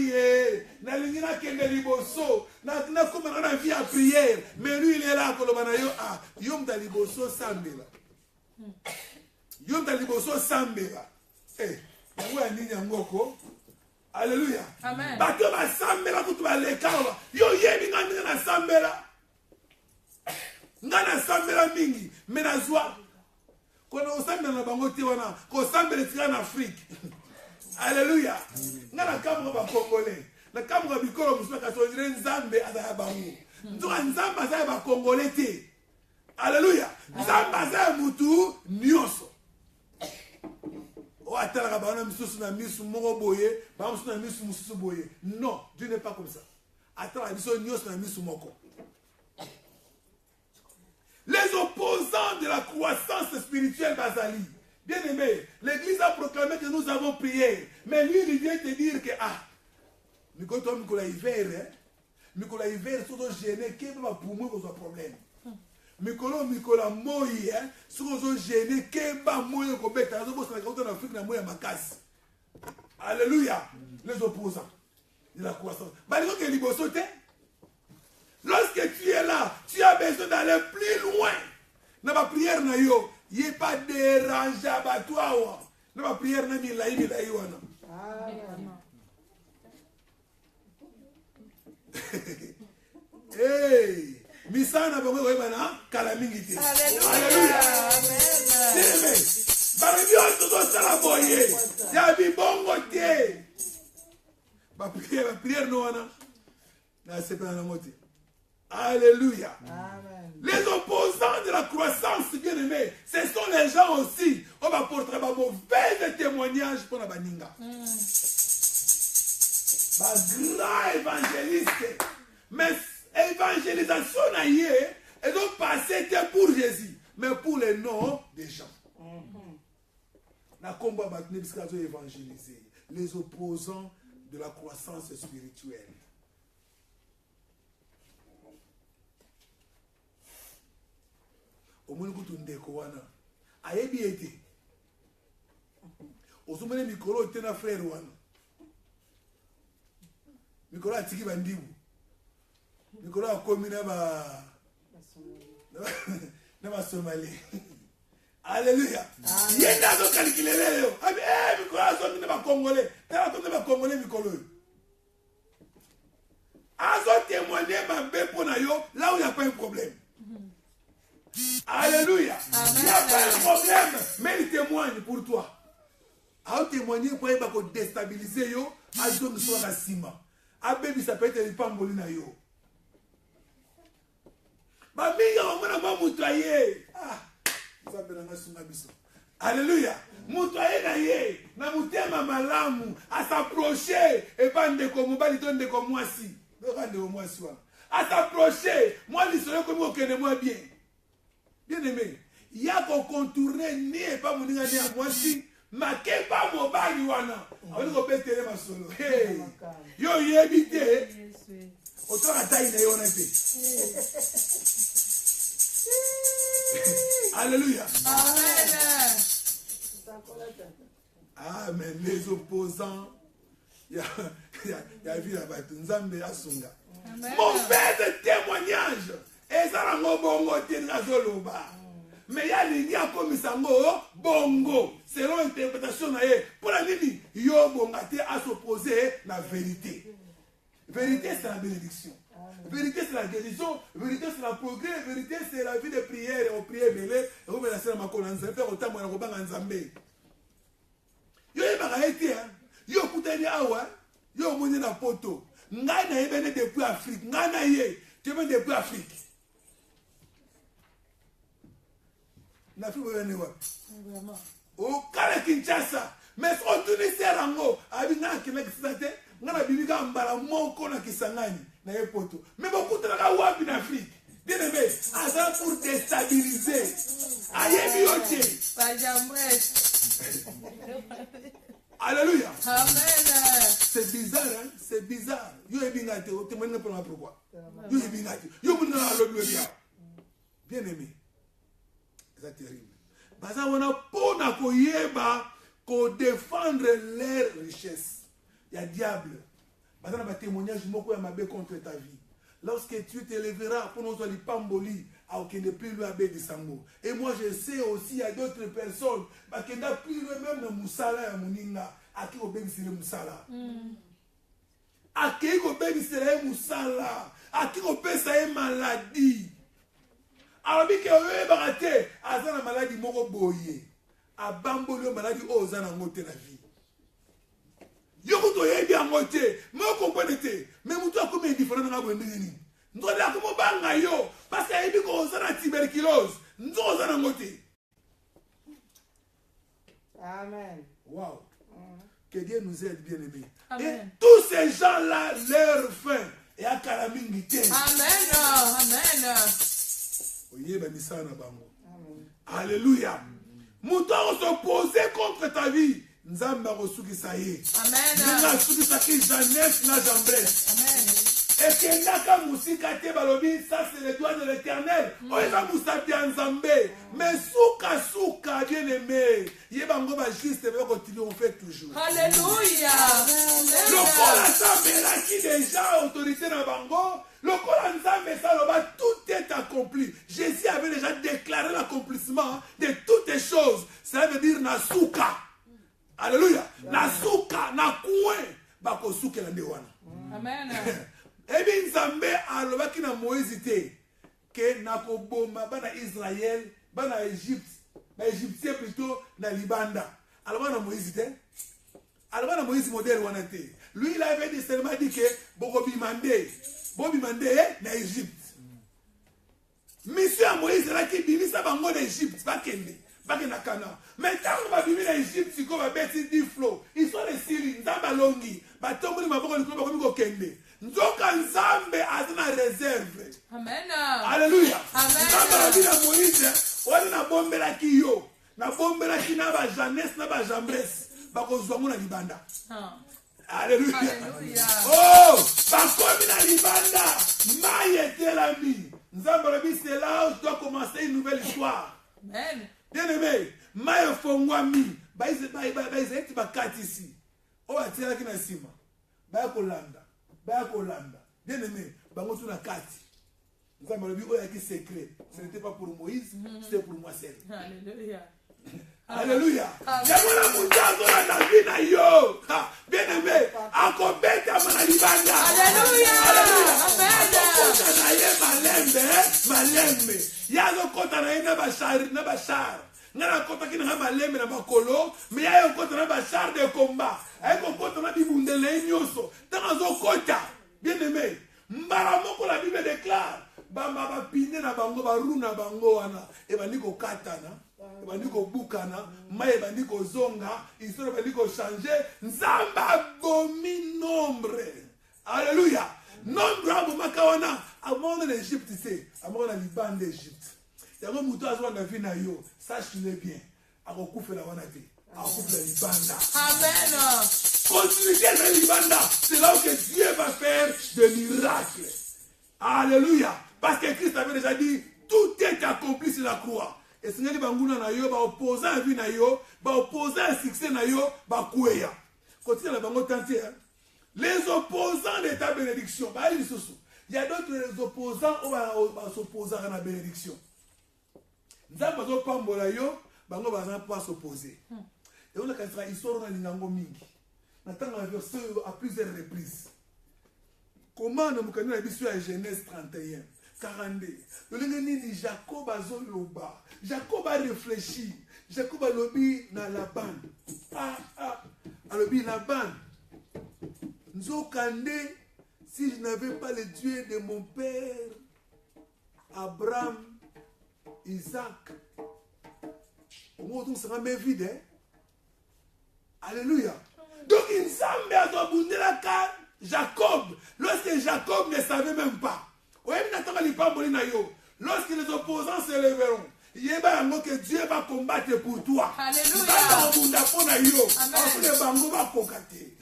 vie à prière. Mais lui, il est là. Yo ta liboso sambela. Eh, yango ya nini yangoko? Alléluia. Amen. Bato ba sambela kutu ba lekawa. Yo yebi ngani na sambela. Ngana sambela mingi, menazwa. Kono osambela na bango te wana, ko sambela tika na Afrique. Alléluia. Ngana kamwa ba Congolais. Na kamwa bikolo musuma ka tonjire nzambe azaya bango. Ndoka nzamba azaya ba Congolais te. Alléluia. Nzamba azaya mutu nyonso. O atalaka bana misusu na misu moko boye, ba misusu na misu mususu boye. Non, Dieu n'est pas comme ça. Atalaka biso nyonso na misu moko. Les opposants de la croissance spirituelle Bazali. Bien aimé, l'église a proclamé que nous avons prié. Mais lui, il vient te dire que, Nicolas Hiver, Nicolas Hiver, c'est tout gêné, qui va pour moi pour son problème. Nicolas Moïse, c'est tout gêné, qui va mourir au Québec, dans en Afrique, dans la macasse. Alléluia. Les opposants de la croissance. Lorsque tu es là, tu as besoin d'aller plus loin. Dans ma prière, il n'y a pas de dérangé à toi. Dans ma prière, il n'y a pas de dérangé. Hey, misana bongo webana kalamingiti. Alléluia. Amen. Barabio tout ça la boye. Ya bi bongo tie. Ma prière no wana. Na sepa na moti. Alléluia. Amen. Les opposants de la croissance, bien aimés, ce sont les gens aussi. On va porter un mauvais témoignage pour la baninga. Un grand évangéliste. Mais évangélisation, elles ont passé pour Jésus, mais pour les noms des gens. La combat évangélisé. Les opposants de la croissance spirituelle. Au moins, vous avez ayebi ete. Osumene mikolo tena frère wana. Mikolo atiki bandibu. Mikolo akomi na ba Somali. Alléluia. Yenda zo calculer yo. Abi mikolo azo na ba Congolais. Tala to na ba Congolais mikolo. Azo témoigner ma bé pour na yo là où il y a pas un problème. Alléluia. Il n'y a pas de problème, mais il témoigne pour toi. A témoigner pour être déstabilisé, a donné sur la cima. A baby ça peut être le pambolina yo. Babi on va moutoyer. Ah, ça peut na sunga biso. Alléluia. Moutoyer na ye, na mutema malamu, à s'approcher et pas de comme bali ton de comme moi si. Regardez au moins soir. À s'approcher, moi il serait comme aucun de moi bien. Bien aimé, il y a qu'on contourne ni pas mon ni à moi si, ma que pas mon bali wana. On va péter ma solo. Hey, yo yebité. Autant à taille na yona pe. Alléluia. Amen. Amen. Les opposants, il y a vu la bataille. Nzambe asunga. Mauvais témoignage. Et ça la bongo tenazoloba. Mais il y a l'idée à comme ça bongo. Selon l'interprétation pour la ligne, yo bongate à s'opposer la vérité. Vérité c'est la bénédiction. Vérité c'est la guérison. Vérité c'est la progrès. Vérité c'est la vie de prière. On prie belé. Et on met la scène ma colonne. Faire autant moi on va nzambe. Yo yeba été hein. Yo kutani awa. Yo moni na poto. Ngai na yebene depuis Afrique. Ngai na ye. Tu viens depuis Afrique. N'Afrique au Kala Kinshasa, mais on tourne ces rango, Abina qui n'a que n'a pas bibi gamba mon kona kisangani na yepoto. Mais beaucoup de la wapi en Afrique. Bien aimé, à ça pour déstabiliser. Aïe bioté. Alléluia. Amen. C'est bizarre, hein? C'est bizarre. Yo ebingate, o témoigne pour pourquoi. Yo ebingate. Yo mona le bien. Bien aimé. C'est terrible. Parce qu'on a pour qu'on défendre leurs richesses. Il y a diable. Parce qu'on a un témoignage contre ta vie. Lorsque tu te lèveras pour nous aller pamboli, qui n'est plus lui à Bédisango. Et moi, je sais aussi, il y a d'autres personnes qui n'ont plus eux-mêmes le Moussala et Mouninga, à qui on bédissait le Moussala. À qui on bédissait le Moussala, à qui on peut ça une maladie. Alors, que on va rater, à ça la maladie moko boye, à bambolio maladie aux anangote la vie. Yoko to yebi angote, mais on comprend mais mutu a combien différent dans la bonne ni. Nous là comment banga yo, parce que yebi ko aux ana tuberculose, nous aux anangote. Amen. Wow. Que Dieu nous aide, bien-aimés. Et Amen. tous ces gens-là, leur fin est à Kalamingité. Amen. Amen. Alléluia. Mouton s'opposer contre ta vie. Nzamba rosuki saye. Amen. Nzamba suki saki Jeannette na Jambres. Amen. Et que naka musika te balobi, ça c'est le doigt de l'Éternel. Oeza musapi Nzambe. Mais souka bien aimé. Yebango ba juste va continuer on fait toujours. Alléluia. Le col Nzambe là qui déjà autorité na bango. Le col Nzambe ça loba tout est accompli. Jésus avait déjà déclaré l'accomplissement de toutes les choses. Ça veut dire na souka. Alléluia. Na souka na coin ba ko souke la ndewana. Amen. Ebi Nzambe alobaki na Moïse te ke nakoboma bana Israël bana Égypte ba Égyptien plutôt na libanda. Alobaki na Moïse te alobaki na Moïse modèle wana te. Lui il avait dit seulement dit que bokobimande na Égypte. Mission Moïse là qui bimisa bango na Égypte ba kende na Canaan. Mais tant ba bimi na Égypte siko ba beti di flow. Ils sont les Syriens Nzamba longi ba tomboli maboko likolo ba kende. Nzoka Nzambe azina réserve. Amen. Alléluia. Amen. Nzambe abina Moïse, wali na bombela ki yo. Na bombela ki na ba Jeannette na ba Jambres. Ba ko zwangu na libanda. Alléluia. Alléluia. Oh, ba komi na libanda. Maye telami. Nzambe labi c'est là où tu dois commencer une nouvelle histoire. Amen. Bien aimé, maye fongwami. Ba izeti ba katisi. O atela ki na sima. Ba kolanda. Bien aimé, bango tout na kati. Nous avons dit qu'il secret. Ce n'était pas pour Moïse, c'était pour moi seul. Alléluia. Alléluia. Jamona mujazo na David na yo. Bien aimé, akobeta mana libanda. Alléluia. Amen. Malembe. Yazo kota na ina bashar. Ngana kota kina ha malembe na bakolo, mais yayo kota na bashar de combat. Ayeko kota na bibundele nyoso. Tanzo kota. Bien aimé, mbara moko la Bible déclare bamba bapine na bango baruna bango wana e bandiko katana e bandiko bukana maye bandiko zonga histoire bandiko changer nzamba bomi nombre. Alléluia. Nombre abo makawana amona na Égypte c'est amona Liban d'Égypte. Yango muto azwa na vie na yo, sache-le bien. Akokufela wana te. Akokufela libanda. Amen. Continuez à Libanda. C'est là où que Dieu va faire des miracles. Alléluia. Parce que Christ avait déjà dit, tout est accompli sur la croix. Et si nous avons opposé à vie, opposé à succès, koueya. Continuez à la tenter. Les opposants de ta bénédiction. Il y a d'autres opposants qui vont s'opposer à la bénédiction. Nous avons pas s'opposer. Et on a fait une histoire dans l'Ingango Mingi. Natanga verset à plusieurs reprises. Comment nous connaissons la mission à Genèse 31, 42. Le lendemain dit Jacob a zoloba. Jacob a réfléchi. Jacob a lobby dans la bande. A lobby la bande. Nzokande, si je n'avais pas le Dieu de mon père, Abraham, Isaac, au moins tout sera mes vides. Alléluia. Donc, il semble à Jacob. Lorsque Jacob ne savait même pas. Lorsque les opposants se lèveront, il y a que Dieu va combattre pour toi. Alléluia.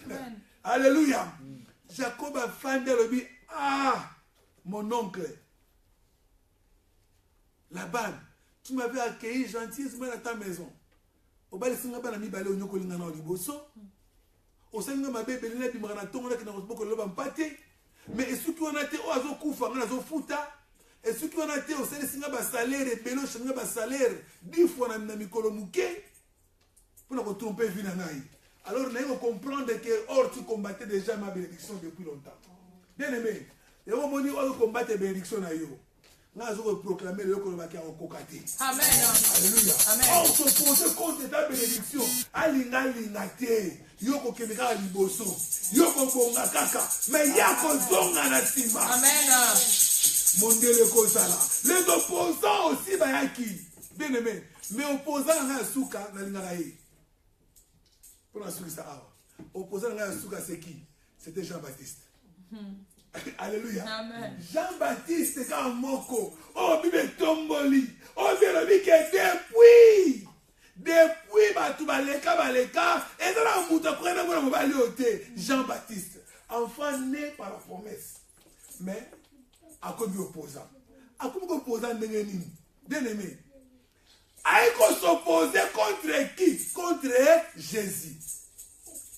Amen. Alléluia. Jacob a fondé le dit, mon oncle, Laban, tu m'avais accueilli gentiment dans ta maison. Mais est-ce que tu as été Et ceux qui ont été au salaire, et bélo, salaire, 10 fois dans le mikolo mouké, pour nous tromper, alors nous allons comprendre que, or, tu combattais déjà ma bénédiction depuis longtemps. Bien aimé, et au moment où tu combattes la bénédiction, nous allons proclamer le Kolomaki en Kokati. Amen. Alléluia. Amen. On s'oppose contre ta bénédiction. Alinga lingate. Yoko kemika liboso. Yoko bonga kaka. Mais yako zonga na sima. Amen. Mondele kozala. Les opposants aussi bayaki. Bien aimé. Mais opposants na suka na lingaka ye. Pour la suka ça awa. Opposant na suka c'est qui? C'était Jean-Baptiste. Alléluia. Amen. Jean-Baptiste Kamoko. Oh, Bible tomboli. Oh, Bible que depuis baleka. Et dans la mouta, Jean-Baptiste. Enfant né par la promesse. Mais, à quoi lui opposant? À quoi lui opposant bien aimé? À quoi s'opposer contre qui? Contre Jésus.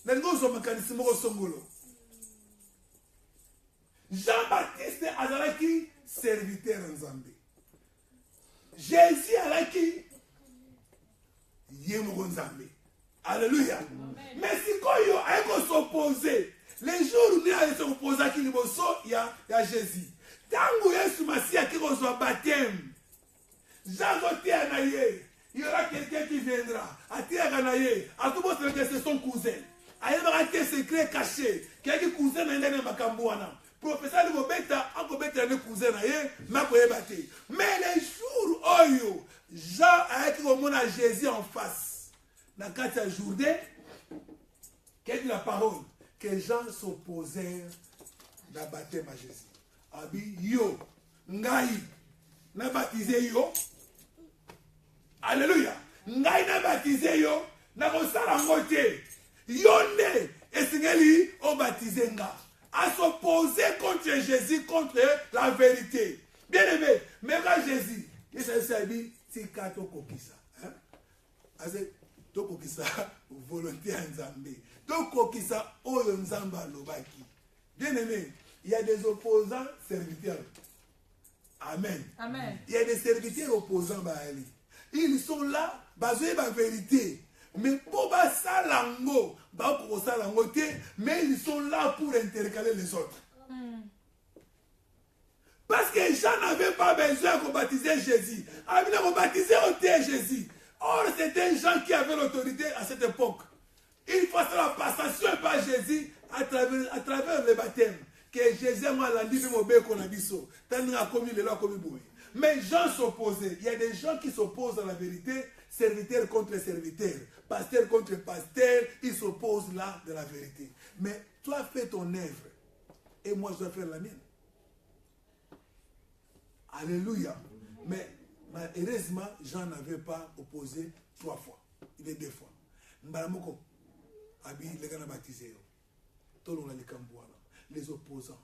Nous sommes mécanisme au Songolo. Jean-Baptiste azalaki serviteur nzambe. Jésus alaki yemoko nzambe. Alléluia. Mais si koyo ayeko s'opposer, les jours où il a s'opposé à qui liboso ya Jésus. Tango Yesu Masia qui reçoit baptême. Jean Zotia naye, il y aura quelqu'un qui viendra. Atia naye, à tout monde que c'est son cousin. Ayeba que secret caché, quelqu'un cousin na makambuana. Professeur de Bobeta, encore bête le cousin mais les jours où Jean a été au monde à Jésus en face, dans 4 Jourdain, quelle est la parole que Jean s'opposait dans le baptême à Jésus. Abi yo, ngai, n'a baptisé yo. Alléluia. Ngai n'a baptisé yo, n'a pas ça la moitié. Yonde, et singeli, on baptisé nga. À s'opposer contre Jésus, contre la vérité. Bien aimé, mais quand Jésus, il s'est dit, c'est kato kokisa. C'est to kokisa, volonté en Zambé. To kokisa, oyo nzamba lobaki. Bien aimé, il y a des opposants serviteurs. Amen. Amen. Il y a des serviteurs opposants. Ils sont là, basés sur la vérité. Mais pour ça, mais ils sont là pour intercaler les autres. Parce que Jean n'avait pas besoin de baptiser Jésus. Il a baptisé Jésus. Or, c'était Jean qui avait l'autorité à cette époque. Il faut la passation par Jésus à travers le baptême. Que Jésus m'a dit mais Jean s'opposait. Il y a des gens qui s'opposent à la vérité, serviteur contre serviteur, pasteur contre pasteur, ils s'opposent là de la vérité. Mais toi fais ton œuvre et moi je dois faire la mienne. Alléluia. Mais heureusement, Jean n'avait pas opposé 3 fois. Il est 2 fois. Mbaramoko, Abi, les gars baptisés. Les opposants.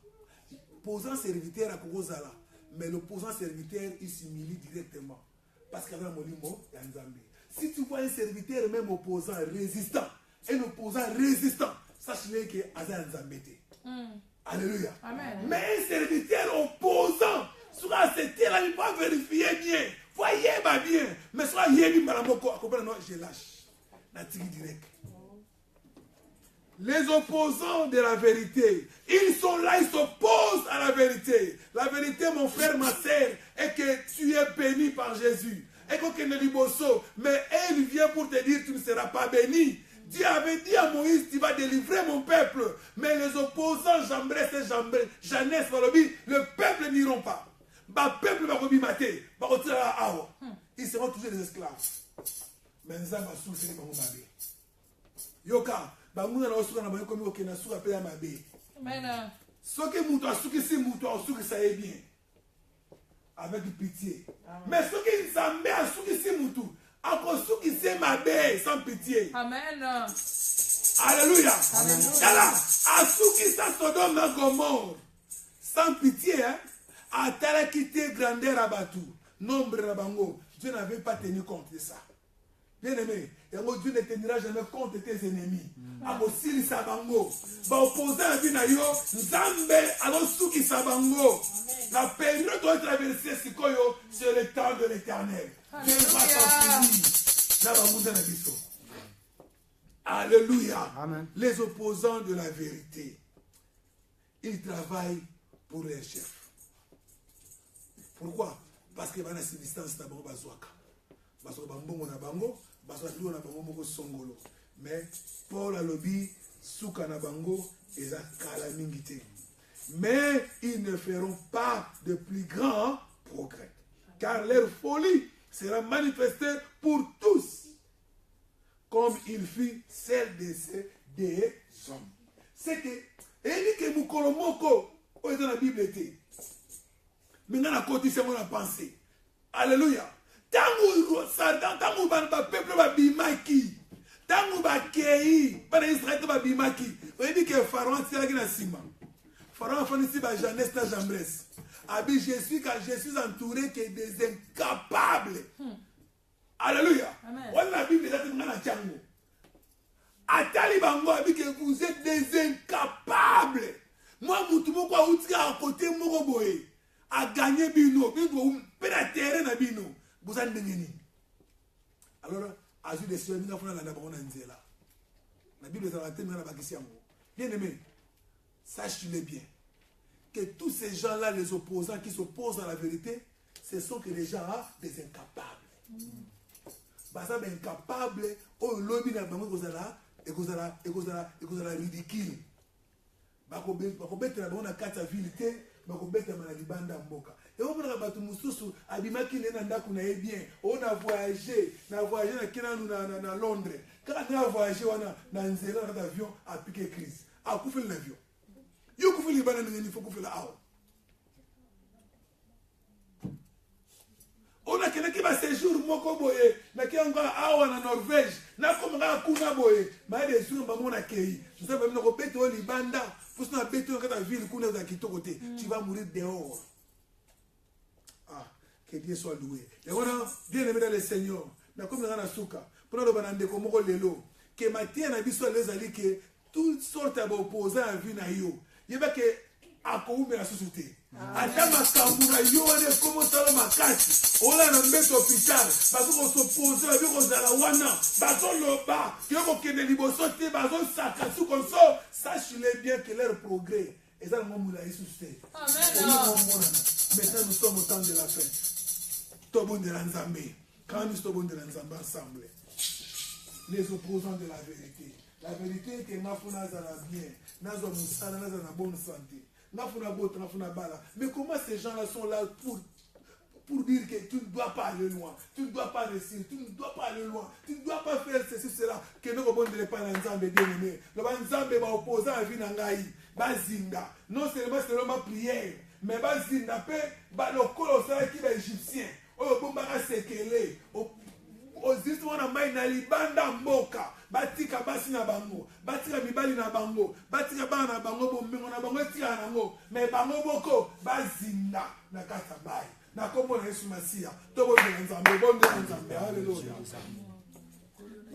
Opposant serviteur à Kogozala. Mais l'opposant serviteur, il s'humilie directement. Parce qu'il y a un molimo, il y a un Zambé. Si tu vois un serviteur, même opposant, résistant, un opposant résistant, sache-le qu'il y a un Zambé. Alléluia. Amen. Mais un serviteur opposant, soit cette terre, il ne peut pas vérifier bien. Voyez bien. Mais soit il y a un malamoko, je lâche. Natigi direct. Les opposants de la vérité, ils sont là, ils s'opposent à la vérité. La vérité, mon frère, ma sœur, est que tu es béni par Jésus. Et mais elle vient pour te dire tu ne seras pas béni. Dieu avait dit à Moïse, tu vas délivrer mon peuple. Mais les opposants, Jambres et Jeannès, le peuple n'iront pas. Le peuple va mater. Ils seront toujours des esclaves. Mais nous avons souci de Yoka. Bamuna na osuka na bayo komi okena suka pe ya mabe. Amen. Soki muto asuki si muto asuki ça est bien. Avec pitié. Mais soki nzambe asuki si muto akosuki si mabe sans pitié. Amen. Alléluia. Alléluia. Yala asuki sa Sodome na Gomorrhe sans pitié hein. Atala quitté grandeur à Batou. Nombre à Bango. Dieu n'avait pas tenu compte de ça. Bien aimé. Et Dieu ne tiendra jamais compte de tes ennemis. Abosili Sabango. Ba opposant à Vinayo, Nzambe, alors Souki Sabango. La période doit traverser Sikoyo sur le temps de l'éternel. Dieu va s'en finir. Alléluia. Amen. Les opposants de la vérité, ils travaillent pour les chefs. Pourquoi? Parce que dans cette distance, na bango bazwaka. Bazwaka bango na bango, bazwaka na bango moko songolo. Mais Paul alobi suka na bango eza kala mingi te. Mais ils ne feront pas de plus grands progrès. Car leur folie sera manifestée pour tous, comme il fit celle des hommes. C'est que, et que mukolo moko, o est dans la Bible était. Maintenant, la côté, c'est mon pensée. Alléluia. Tangu ban ba peuple ba bimaki. Tangu ba kei, ba Israël ba bimaki. On dit que Pharaon tira na sima. Pharaon fait ici ba Jeunesse na Jambres. Abi je suis entouré que des incapables. Alléluia. On la Bible est dans la Tchango. Atali bango abi que vous êtes des incapables. Moi mutumo kwa utika à côté moko boye. A gagner bino, bino pena terrain na bino. Vous en dengeni. Alors, à des cieux, nous avons la nabona nzela. La Bible est dans la thème de la bakisiamo. Bien aimé, sache-le bien que tous ces gens-là, les opposants qui s'opposent à la vérité, ce sont que les gens des incapables. Basa ben incapable, au lobby na bango kozala et kozala ridicule. Bako bete na bango na kata vilité. Et on va battre Moussou, Abimaki Nenda Kuna est bien. On a voyagé na Londres. Quand on a voyagé, on a un zéro d'avion à piquer crise. À couper l'avion. You couper les bananes, il faut couper la haut. On a quelqu'un qui va séjour, Moko Boye, na qui encore à en Norvège, na comme un Kuna Boye, mais des jours, maman a cueilli. Je sais pas, nous répétons les bandas. Pour que ta ville, tu vas mourir dehors. Ah, que Dieu soit loué. Et voilà, bien aimé dans le Seigneur. Mais comme dans la souka, pour nous demander comment on lelo, que Matthieu n'a pas les alliés que toutes sortes d'opposants à vie na yo. Il y a que à quoi la société. Adama Kamura yo ne comment ça va makati. On a un bête hôpital parce qu'on s'oppose à vie à la wana. Bazo loba, qui ont que les libosoté, bazo sakasu comme ça. Sache-le bien que leur progrès est dans le monde où ils sont. Amen. Maintenant nous sommes au temps de la fin. Tobon de l'Anzambé. Quand nous sommes de l'Anzambé ensemble, les opposants de la vérité. La vérité est que Nafuna Zala bien, Nazo Moussala, Nazo na bonne santé. Mais comment ces gens-là sont là pour dire que tu ne dois pas aller loin, tu ne dois pas réussir, tu ne dois pas aller loin, tu ne dois pas faire ceci, cela, que nous ne pas l'ensemble bien aimé. Le ensemble va opposer à Vinangaï, Bazinga. Non seulement ma prière, mais Bazinga, le colossal qui est égyptien, au Bombara Sekele, aux histoires de Maïna Libanda Moka. Batika basi na bango, batika mibali na bango, batika bana na bango bomengo na bango tika na bango, mais bango boko bazinda na kata bai. Na kombo na Yesu Masia, tobo de Nzambe, bonde Nzambe, alléluia.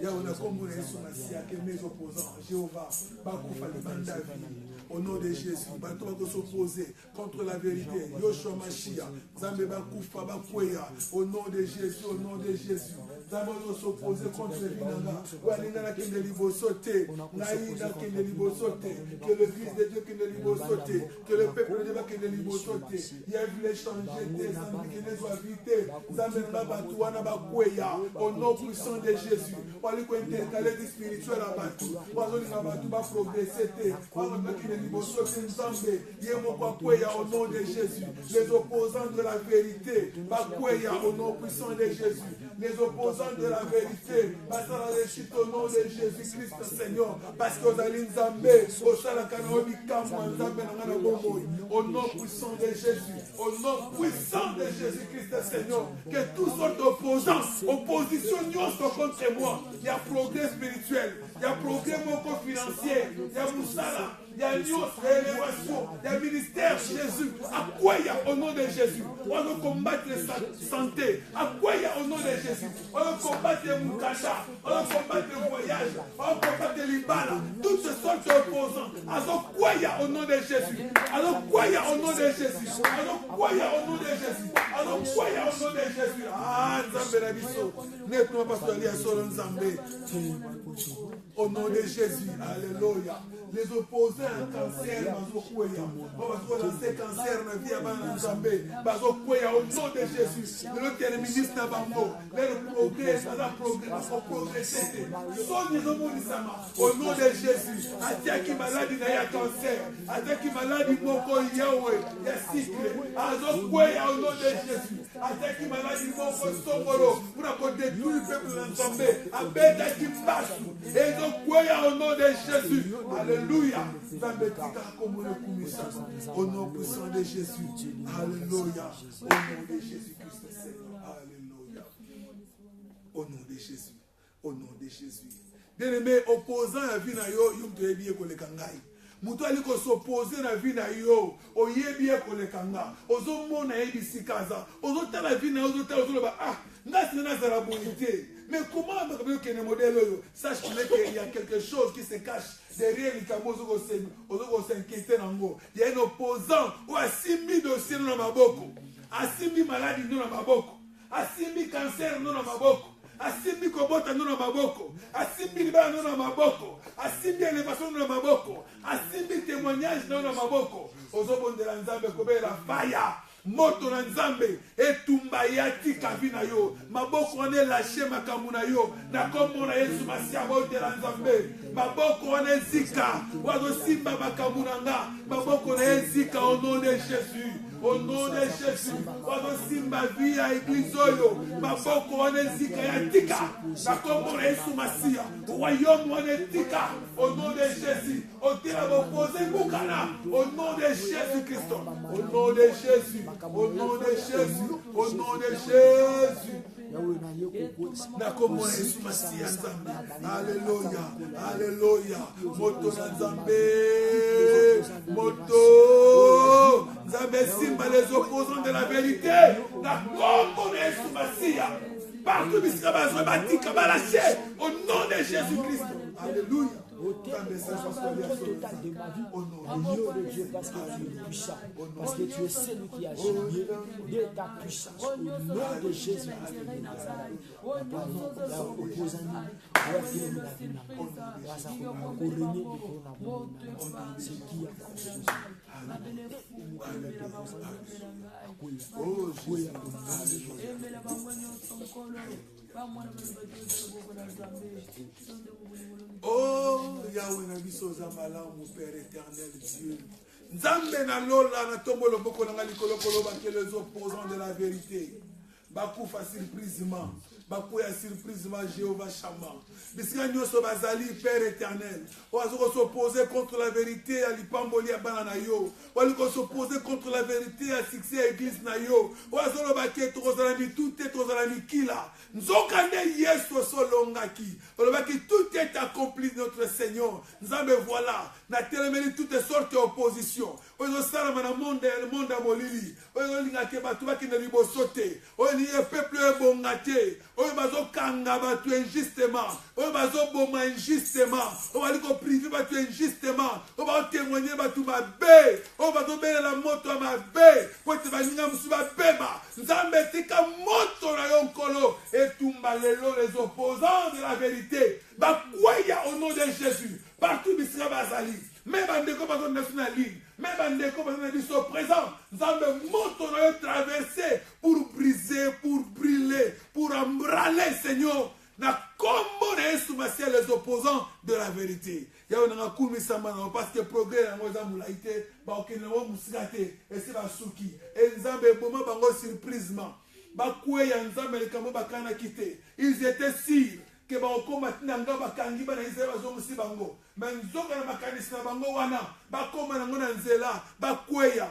Yahweh na kombo na Yesu Masia que mes opposants, Jéhovah, bakufa le banda vie. Au nom de Jésus, bato va s'opposer contre la vérité. Yoshua Mashiach, Nzambe bakufa bakweya. Au nom de Jésus, au nom de Jésus. Nzambe va s'opposer contre le vinanga. Walingana kende libosote, naïda kende libosote, que le Fils de Dieu kende libosote, que le peuple de Dieu kende libosote. Il a voulu changer tes amis qui les ont vités. Nzambe na batuana bakweya. Au nom puissant de Jésus. Wali ko intercaler du spirituel à batu. Wazoli na batu ba progresser te. Au nom de Jésus, les opposants de la vérité, au nom puissant de Jésus, les opposants de la vérité, au nom de Jésus-Christ, Seigneur, parce que vous allez au nom puissant de Jésus, au nom puissant de Jésus-Christ, Seigneur, que tous sortes d'opposants, opposition sont contre moi. Il y a progrès spirituel, il y a progrès financier, il y a Moussala. Il y a une autre élévation, il y a un ministère Jésus. À quoi il y a au nom de Jésus? On va combattre la santé. À quoi il y a au nom de Jésus? Jésus. On combat les Mukasha, on combat les voyages, on combat les Libala, toutes sortes d'opposants. Alors croyez au nom de Jésus. Alors croyez au nom de Jésus. Alors croyez au nom de Jésus. Alors croyez au nom de Jésus. Ah, Nzambe na biso. Nettement pasteur Elia Solo Nzambe. Au nom de Jésus. Alléluia. Les opposants à cancer, bazokwea. On va lancer cancer na vie avant Nzambe. Bazokwea au nom de Jésus. Le terministe na bango. Le progrès, ça va progresser. Au nom de Jésus. Atiaki maladie na ya cancer. Atiaki maladie moko yawe. Ya cycle. Azokwea au nom de Jésus. Atiaki maladie moko songolo. Pour détruire le peuple de Nzambe. Abeta qui passe. Et zokwea au nom de Jésus. Alléluia. Au nom puissant de Jésus. Alléluia. Au nom de Jésus-Christ, Seigneur. Alléluia. Au nom de Jésus. Au nom de Jésus. Bien-aimé, opposant à la vie na yo, yum te bien ko le kangai. Mutu aliko s'opposer na vie na yo, oyebi ko le kanga. Ozo mona yebi sikaza. Ozo ta la vie na ozo ta ozo ba ah, ngasi na zara bonité. Mais comment que le modèle sache qu'il y a quelque chose qui se cache derrière les camos aux s'inquiéter nango. Il y a un opposant ou a 6 000 dossiers dans ma boko, a 6 000 maladies dans ma boko, a 6 000 cancers dans ma boko, a 6 000 kobota dans ma boko, a 6 000 bas dans ma boko, a 6 000 élévations dans ma boko, a 6 000 témoignages dans ma boko. Aux hommes de la Nzambe kobe la faya. Moto na Nzambe etumba yati kabina yo maboko ane lâché makambo na yo na kombo na Yesu Masia bote la Nzambe maboko ane zika wazo simba makambo na nga maboko na zika au nom de Jésus. Au nom de Jésus, wazo simba via église oyo maboko ane zika ya tika na kombo na Yesu Masia royaume ane tika au nom de Jésus. Otila bopose bukana au nom de Jésus Christ. Au nom de Jésus. Au nom de Jésus, au nom de Jésus. Nakomona Yesu Masia Nzambe. Alléluia, alléluia. Moto na Nzambe, moto. Nzambe simba les opposants de la vérité. Nakomona Yesu Masia. Partout bisika bazobati kabalaché au nom de Jésus-Christ. Alléluia. Au total de ma vie, au nom de Dieu, parce que tu es puissant, parce que tu es celui qui a gagné de ta puissance, au nom de Jésus de Nazareth. Oh, Yahweh na biso zambala mon Père éternel Dieu. Nzambe na lola na tombo loboko na ngali kolokolo ba que les opposants de la vérité. Bakufa surprisement. Bakuya surprisement Jéhovah Shammah. Bisika nyoso bazali Père éternel. Oazo s'opposer contre la vérité à lipamboli abana yo. Oazo s'opposer contre la vérité à succès à église na yo. Oazo lo baké tozalami tout est tozalami kila. Nzokane Yesu solongaki. Olobaki tout est accompli notre Seigneur. Nzambe voilà. Na telemeli toutes sortes d'oppositions. Oazo sala mana monde molili. Oazo lingake batu baki na libosote. Oazo ni peuple bongate. Oyo bazo kanga batu injustement, oyo bazo boma injustement, oyo baliko privé batu injustement, oyo bazo témoigner batu mabe, oyo bazo bela la moto mabe, pote baninga musu babeba, nzambe tika moto na yo nkolo, etumba lelo les opposants de la vérité, bakwaya au nom de Jésus, partout bisika bazali, même bandeko bazo national ligne, même bandeko bazo na biso présent, nzambe moto na yo traverser pour briser, pour brûler, pour embraler, Seigneur, na kombo na Yesu Masia les opposants de la vérité. Yao na kumi sama na parce que progrès na ngoza mulaite ba okene wo musikate esi ba suki. Nzambe boma bango surprisement. Ba kweya nzambe likambo bakana kite. Ils étaient sûrs que ba okoma tinanga bakangi bana Israël bazo musi bango. Manzoka na makanisi na bango wana bakoma na ngona nzela bakweya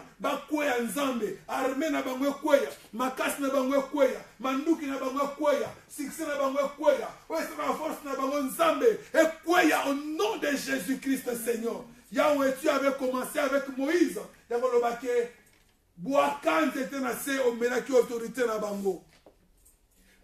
nzambe arme na bango kweya makasi na bango kweya manduki na bango kweya succès na bango kweya wesa na force na bango nzambe kweya au nom de Jésus-Christ Seigneur. Yahweh, tu avais commencé avec Moïse yako lobake boakanze te na se omenaki autorité na bango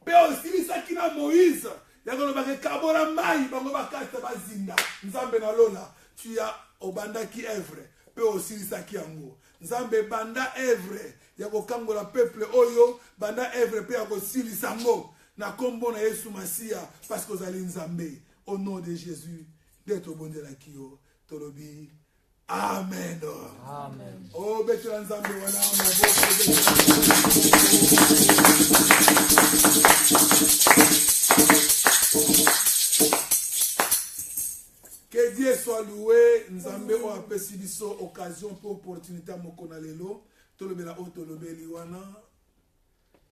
Pe osilisaki na Moïse. Yakolobaka kabola mai bango bakata bazinda. Nzambe na lola. Tu as obandaki œuvre. Pe osilisaki yango. Nzambe banda œuvre. Yakokangola peuple oyo. Banda œuvre pe yakosilisango. Na kombo na Yesu Masia. Parce que ozali Nzambe. Au nom de Jésus. D'être au bon de la Kio. Tolobi. Amen. Amen. Oh, betela Nzambe wana Que Dieu soit loué. Nzambe o apesi biso occasion pour opportunité moko na lelo. Tolobela o tolobeli wana.